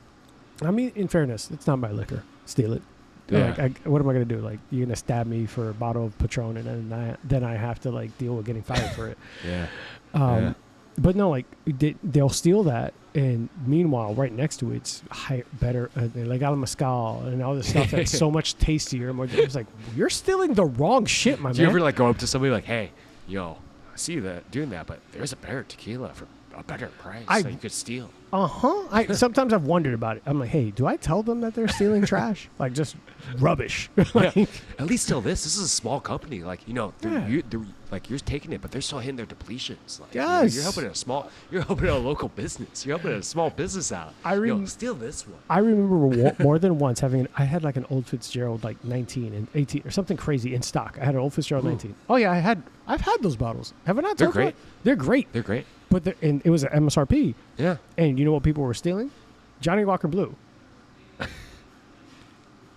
I mean, in fairness, it's not my liquor. Steal it. Yeah. Like, what am I gonna do? Like, you're gonna stab me for a bottle of Patron, and then I have to like deal with getting fired for it. Yeah. Um, But no, like they'll steal that, and meanwhile, right next to it's better, like Al Mezcal and all this stuff that's so much tastier. More, it's like you're stealing the wrong shit, my Do you man. ever like go up to somebody like, hey, yo, I see you doing that, but there's a better tequila for a better price that you could steal. Sometimes I've wondered about it. I'm like, hey, do I tell them that they're stealing trash? Like just rubbish. Like, At least still this is a small company. Like, Yeah. you're taking it, but they're still hitting their depletions. Like, Yes. you're helping a local business. You're helping a small business out. Steal this one. I remember more than once I had like an old Fitzgerald like 19 and 18 or something crazy in stock. I had an old Fitzgerald 19. Oh yeah, I've had those bottles. Haven't I? They're great. They're great. They're great. But and it was an MSRP. Yeah. And you know what people were stealing? Johnny Walker Blue.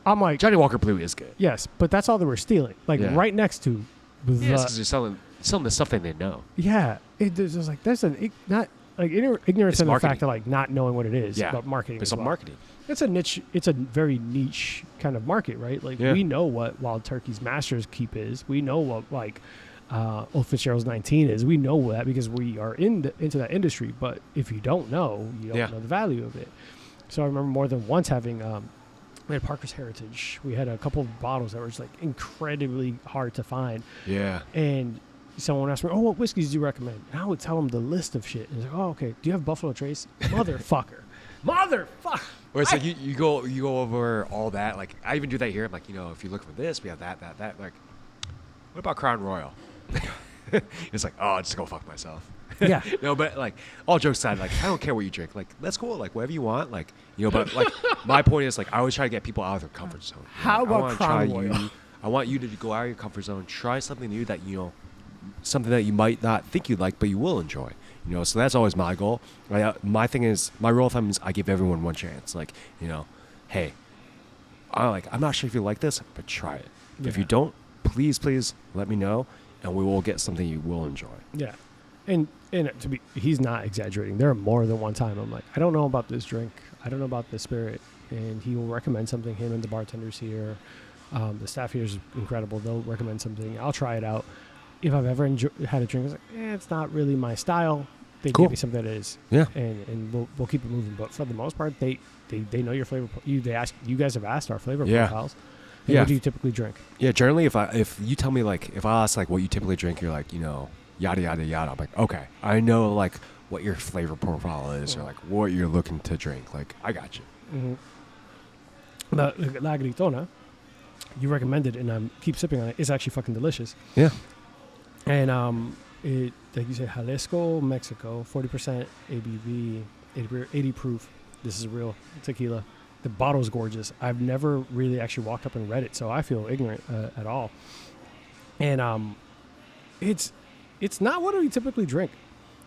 I'm like, Johnny Walker Blue is good. yes, but that's all they were stealing. Like Yeah. right next to the, Because they're selling the stuff that they know. yeah. There's just like there's not like ignorance It's in the marketing. fact of like not knowing what it is. Yeah. But marketing. It's as all well. marketing. It's a niche. It's a very niche kind of market, right? Like Yeah. we know what Wild Turkey's Master's Keep is. We know what like Old Fitzgerald's 19 is. We know that because we are into that industry. But if you don't know, you don't Yeah. know the value of it. So I remember more than once having. We had Parker's Heritage. We had a couple of bottles that were just like incredibly hard to find. Yeah. And someone asked me, "Oh, what whiskeys do you recommend?" And I would tell them the list of shit. And it's like, "Oh, okay. Do you have Buffalo Trace?" Motherfucker. Motherfucker. Or it's like you go over all that. Like I even do that here. I'm like, if you look for this, we have that. Like, what about Crown Royal? It's like, oh, just go fuck myself. Yeah. No, but like all jokes aside, like I don't care what you drink. Like that's cool. Like whatever you want. Like but like my point is like I always try to get people out of their comfort zone. How Like, about I wanna Crown try Royal? I want you to go out of your comfort zone, try something new that something that you might not think you'd like, but you will enjoy. So that's always my goal. My thing is, my rule of thumb is I give everyone one chance. Like, hey, I'm not sure if you like this, but try it. If you Yeah. don't, please let me know, and we will get something you will enjoy. Yeah. And he's not exaggerating. There are more than one time I'm like, I don't know about this drink. I don't know about this spirit. And he will recommend something, him and the bartenders here. The staff here is incredible. They'll recommend something. I'll try it out. If I've ever had a drink, it's like, it's not really my style. They Cool. give me something that is. Yeah. And we'll keep it moving. But for the most part, they know your flavor. They ask, you guys have asked our flavor Yeah. profiles. And Yeah. what do you typically drink? Yeah, generally, if you tell me if I ask what you typically drink, you're like yada yada yada. I'm like, okay, I know what your flavor profile is or what you're looking to drink. Like I got you. Mm-hmm. La Gritona, you recommended, and I keep sipping on it. It's actually fucking delicious. Yeah. And it, like you said, Jalisco, Mexico, 40% ABV, 80 proof. This is real tequila. The bottle's gorgeous. I've never really actually walked up and read it, so I feel ignorant at all. And it's not what we typically drink,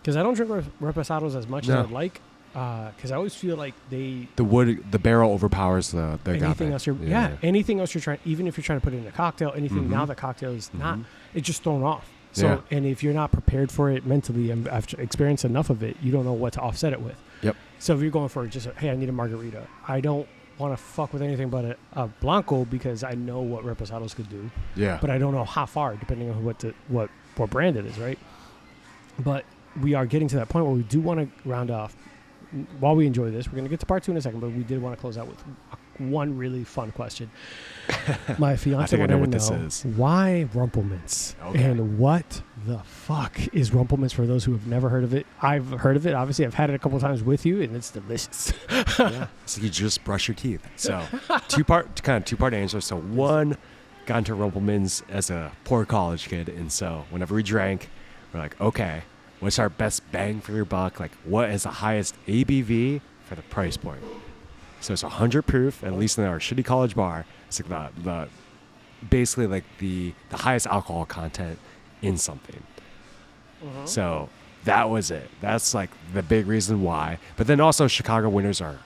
because I don't drink reposados as much as No. I'd like. because I always feel like The barrel overpowers the anything agave. else anything else you're trying, even if you're trying to put it in a cocktail, anything now the cocktail is not, it's just thrown off. So and if you're not prepared for it mentally, and I've experienced enough of it, you don't know what to offset it with. Yep. So if you're going for just hey, I need a margarita, I don't want to fuck with anything but a blanco because I know what reposados could do. Yeah. But I don't know how far, depending on what brand it is, right? But we are getting to that point where we do want to round off. While we enjoy this, we're going to get to part 2 in a second, but we did want to close out with one really fun question. My fiance wanted to know why Rumpelmints and what the fuck is Rumpelmints for those who have never heard of it. I've heard of it. Obviously, I've had it a couple times with you, and it's delicious. Yeah, so you just brush your teeth. So two-part answer. So one, got into Rumpelmints as a poor college kid, and so whenever we drank, we're like, okay, what's our best bang for your buck? Like, what is the highest ABV for the price point? So it's 100 proof, at least in our shitty college bar. It's like the basically like the highest alcohol content in something. So that was it. That's like the big reason why. But then also Chicago winters are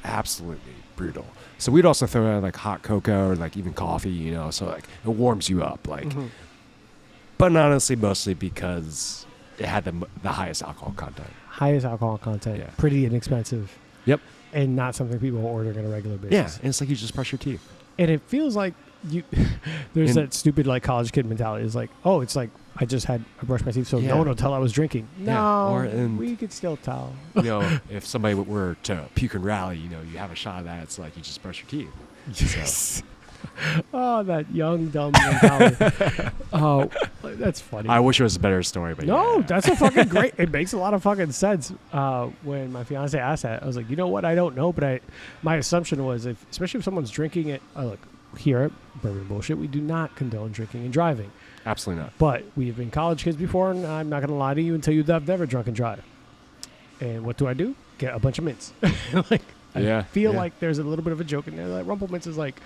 absolutely brutal. So we'd also throw in like hot cocoa or like even coffee, you know, so like it warms you up. Like, but honestly, mostly because it had the highest alcohol content. Highest alcohol content. Yeah. Pretty inexpensive. Yep. And not something people order on a regular basis. Yeah, and it's like you just brush your teeth. And it feels like there's that stupid like college kid mentality. It's like, oh, it's like I brushed my teeth, so no one will tell I was drinking. No, we could still tell. You know, if somebody were to puke and rally, you know, you have a shot of that. It's like you just brush your teeth. Yes. So. Oh, that young dumb mentality. Oh, that's funny. I wish it was a better story, but no, that's a fucking great. It makes a lot of fucking sense. When my fiance asked that, I was like, you know what? I don't know, but my assumption was, especially if someone's drinking it. Look, here at Bourbon Bullshit, we do not condone drinking and driving. Absolutely not. But we've been college kids before, and I'm not going to lie to you and tell you that I've never drunk and drive. And what do? Get a bunch of mints. I feel like there's a little bit of a joke in there. Like Rumpelmints is like,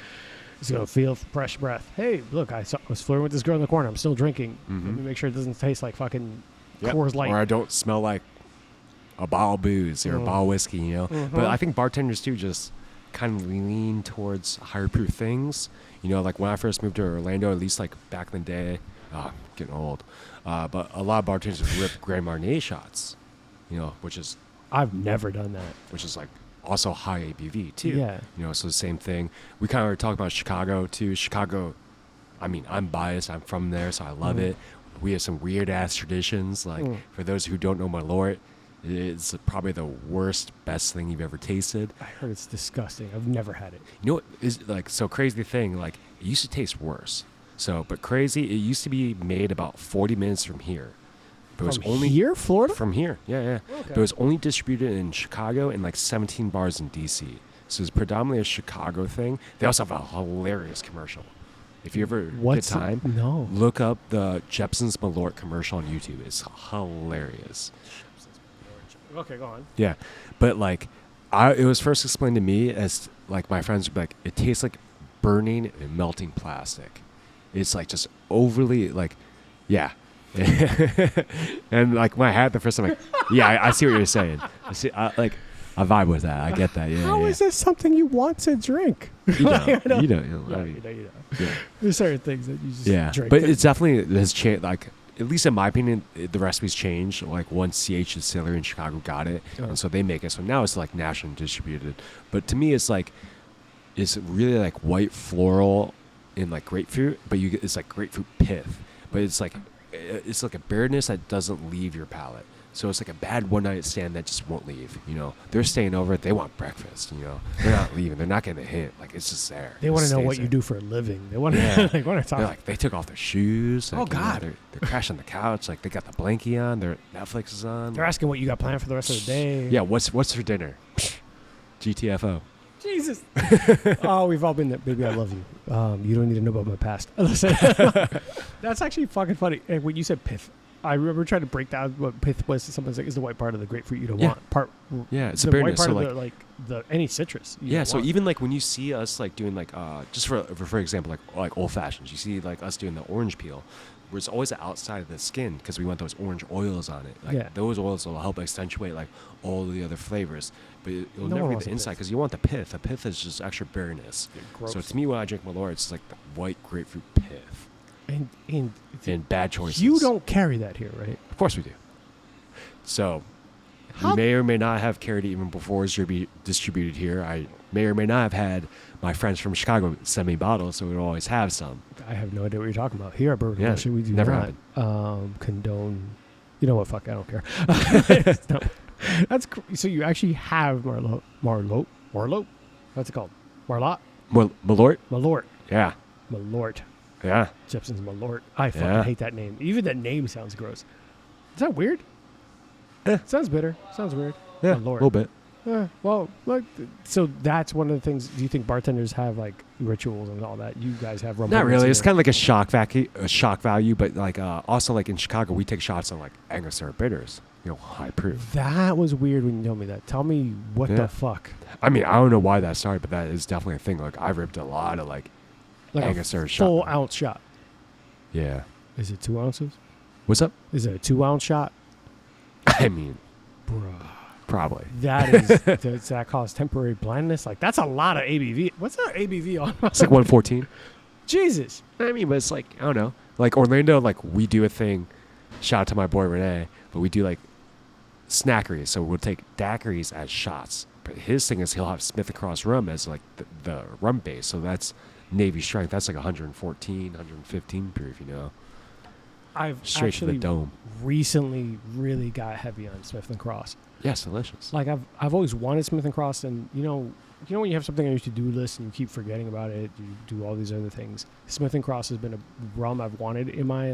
it's going to feel fresh breath. Hey, look, I was flirting with this girl in the corner. I'm still drinking. Let me make sure it doesn't taste like fucking Coors Light. Or I don't smell like a bottle of booze or a bottle of whiskey, you know. But I think bartenders too just kind of lean towards higher proof things. You know, like when I first moved to Orlando, at least like back in the day, I'm getting old, but a lot of bartenders would rip Grand Marnier shots, you know, which is... I've never done that. Which is like also high ABV too. Yeah. You know, so the same thing. We kind of were talking about Chicago too. Chicago, I mean, I'm biased. I'm from there, so I love it. We have some weird ass traditions. Like for those who don't know Malort, it's probably the worst, best thing you've ever tasted. I heard it's disgusting. I've never had it. You know what is like so crazy thing? Like it used to taste worse. So, but crazy, it used to be made about 40 minutes from here. But From it was only here, Florida? From here, yeah. Okay. But it was only distributed in Chicago and like 17 bars in D.C. So it's predominantly a Chicago thing. They also have a hilarious commercial. If you ever get time, look up the Jepson's Malort commercial on YouTube. It's hilarious. Okay, go on. Yeah, but like, it was first explained to me as like my friends would be like, it tastes like burning and melting plastic. It's like just overly like, yeah. And like when I had it the first time, like, yeah, I see what you're saying. I vibe with that. I get that. Yeah. How is this something you want to drink? You don't. Yeah. There's certain things that you just drink. But it's definitely has changed. Like at least in my opinion, the recipes changed. Like once CH Distillery in Chicago got it, and so they make it. So now it's like nationally distributed. But to me, it's really like white floral and like grapefruit, but it's like grapefruit pith. But it's like a bitterness that doesn't leave your palate. So it's like a bad one night stand that just won't leave. You know, they're staying over. They want breakfast. You know, they're not leaving. They're not getting a hint. Like it's just there. They want to know what you do for a living. They want to. They want to talk. They're like they took off their shoes. Like, oh God! They're crashing the couch. Like they got the blankie on. Their Netflix is on. They're asking what you got planned for the rest of the day. Yeah. What's for dinner? GTFO. Jesus. Oh, we've all been there. Baby, I love you. You don't need to know about my past. Listen, that's actually fucking funny. And when you said pith, I remember trying to break down what pith was. Someone's like, "Is the white part of the grapefruit you don't Yeah. want?" It's the a white bitterness. part So of like, the any citrus. You yeah. don't So want. even like when you see us like doing like just for example like old fashions, you see like us doing the orange peel, where it's always the outside of the skin because we want those orange oils on it. Like those oils will help accentuate like all the other flavors, but it'll No never one be wants the a inside pith. because you want the pith. The pith is just extra bitterness. Gross. So to me, when I drink Malort, it's like the white grapefruit pith. And Bad choices. you don't carry that here, right? Of course we do. So How- we may or may not have carried it even before it's distributed here. I may or may not have had my friends from Chicago send me bottles, so we'd always have some. I have no idea what you're talking about. Here at Bourbon Yeah, Bullshit, we do never not condone. You know what? Fuck, I don't care. No. That's so you actually have Marlot. What's it called? Marlot. Malort? Malort. Yeah. Malort. Yeah. Jepson's Malort. I fucking Yeah. hate that name. Even that name sounds gross. Is that weird? Eh. Sounds bitter. Sounds weird. Yeah. A Malort. little bit. Well, look. So that's one of the things. Do you think bartenders have like rituals and all that? You guys have rum. Not really. It's of kind of like a shock value, but like also like in Chicago, we take shots on like Angostura bitters, high proof. That was weird when you told me that. Tell me what Yeah. the fuck. I mean, I don't know why that started, but that is definitely a thing. Like I've ripped a lot of like Angostura a shot. full ounce shot. Yeah. Is it 2 ounces? What's up? Is it a 2 ounce shot? I mean, Bruh. probably. That is, does that cause temporary blindness? Like, that's a lot of ABV. What's our ABV on? It's like 114. Jesus. I mean, but it's like, I don't know. Like Orlando, like we do a thing, shout out to my boy Renee, but we do like snackeries. So we'll take daiquiris as shots. But his thing is he'll have Smith & Cross rum as like the rum base. So that's Navy strength. That's like 114, 115 proof, I've Straight to the actually dome. recently really got heavy on Smith & Cross. Yeah, it's delicious. Like, I've always wanted Smith & Cross, and you know when you have something on your to-do list and you keep forgetting about it, you do all these other things. Smith & Cross has been a rum I've wanted in my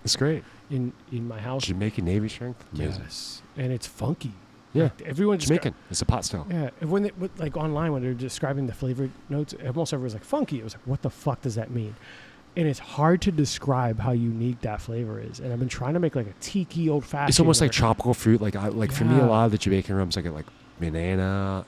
It's great. in my house. Jamaican Navy strength. Amazing. Yes, and it's funky. Yeah. Like, everyone just Jamaican. It's a pot still. Yeah, and when like online when they're describing the flavor notes, almost everyone's like funky. It was like, what the fuck does that mean? And it's hard to describe how unique that flavor is. And I've been trying to make like a tiki old fashioned. It's almost like tropical fruit. Like for me, a Yeah. lot of the Jamaican rums, I get like banana,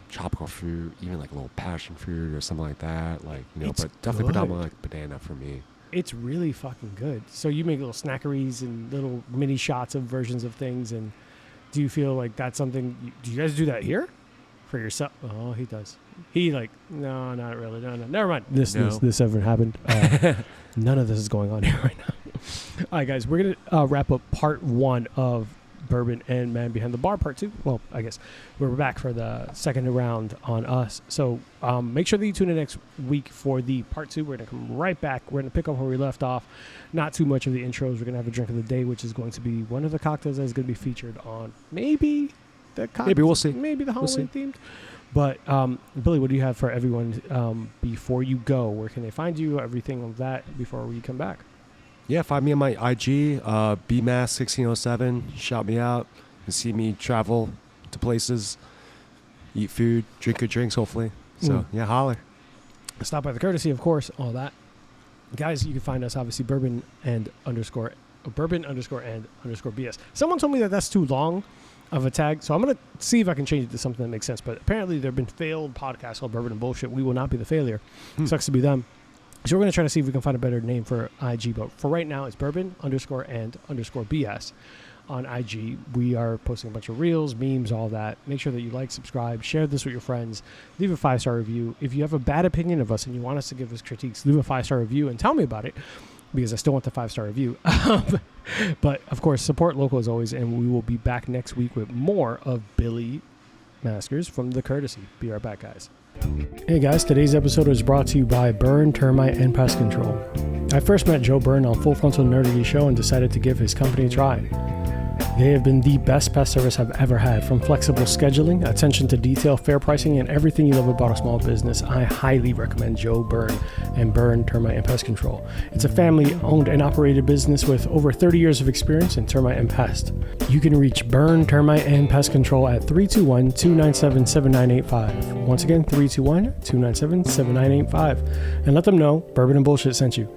tropical fruit, even like a little passion fruit or something like that. Like, It's but definitely good. predominantly like banana for me. It's really fucking good. So you make little snackeries and little mini shots of versions of things. And do you feel like that's something? Do you guys do that here for yourself? Oh, he does. He no, not really. No, never mind. This ever happened. None of this is going on here right now. All right, guys, we're gonna wrap up part 1 of Bourbon and Man Behind the Bar part 2. Well, I guess we're back for the second round on us. So make sure that you tune in next week for the part 2. We're gonna come right back. We're gonna pick up where we left off. Not too much of the intros. We're gonna have a drink of the day, which is going to be one of the cocktails that is going to be featured on maybe the Maybe we'll see. Maybe the We'll see. Halloween themed. But Billy, what do you have for everyone before you go? Where can they find you? Everything of that before we come back. Yeah, find me on my IG, BMass1607. Shout me out. You can see me travel to places, eat food, drink good drinks, hopefully. So, yeah, holler. Stop by the courtesy, of course, all that. Guys, you can find us, obviously, Bourbon underscore BS. Someone told me that that's too long of a tag, so I'm going to see if I can change it to something that makes sense. But apparently there have been failed podcasts called Bourbon and Bullshit. We will not be the failure. Sucks to be them. So we're going to try to see if we can find a better name for IG. But for right now, it's Bourbon _and_BS on IG. We are posting a bunch of reels, memes, all that. Make sure that you like, subscribe, share this with your friends. Leave a 5-star review. If you have a bad opinion of us and you want us to give us critiques, leave a 5-star review and tell me about it, because I still want the 5-star review. But, of course, support local as always, and we will be back next week with more of Billy Maskers from The Courtesy. Be right back, guys. Hey, guys. Today's episode is brought to you by Burn, Termite, and Pest Control. I first met Joe Byrne on Full Frontal Nerdy Show and decided to give his company a try. They have been the best pest service I've ever had. From flexible scheduling, attention to detail, fair pricing, and everything you love about a small business, I highly recommend Joe Byrne and Burn, Termite, and Pest Control. It's a family-owned and operated business with over 30 years of experience in termite and pest. You can reach Burn, Termite, and Pest Control at 321-297-7985. Once again, 321-297-7985. And let them know Bourbon and Bullshit sent you.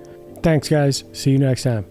Thanks, guys. See you next time.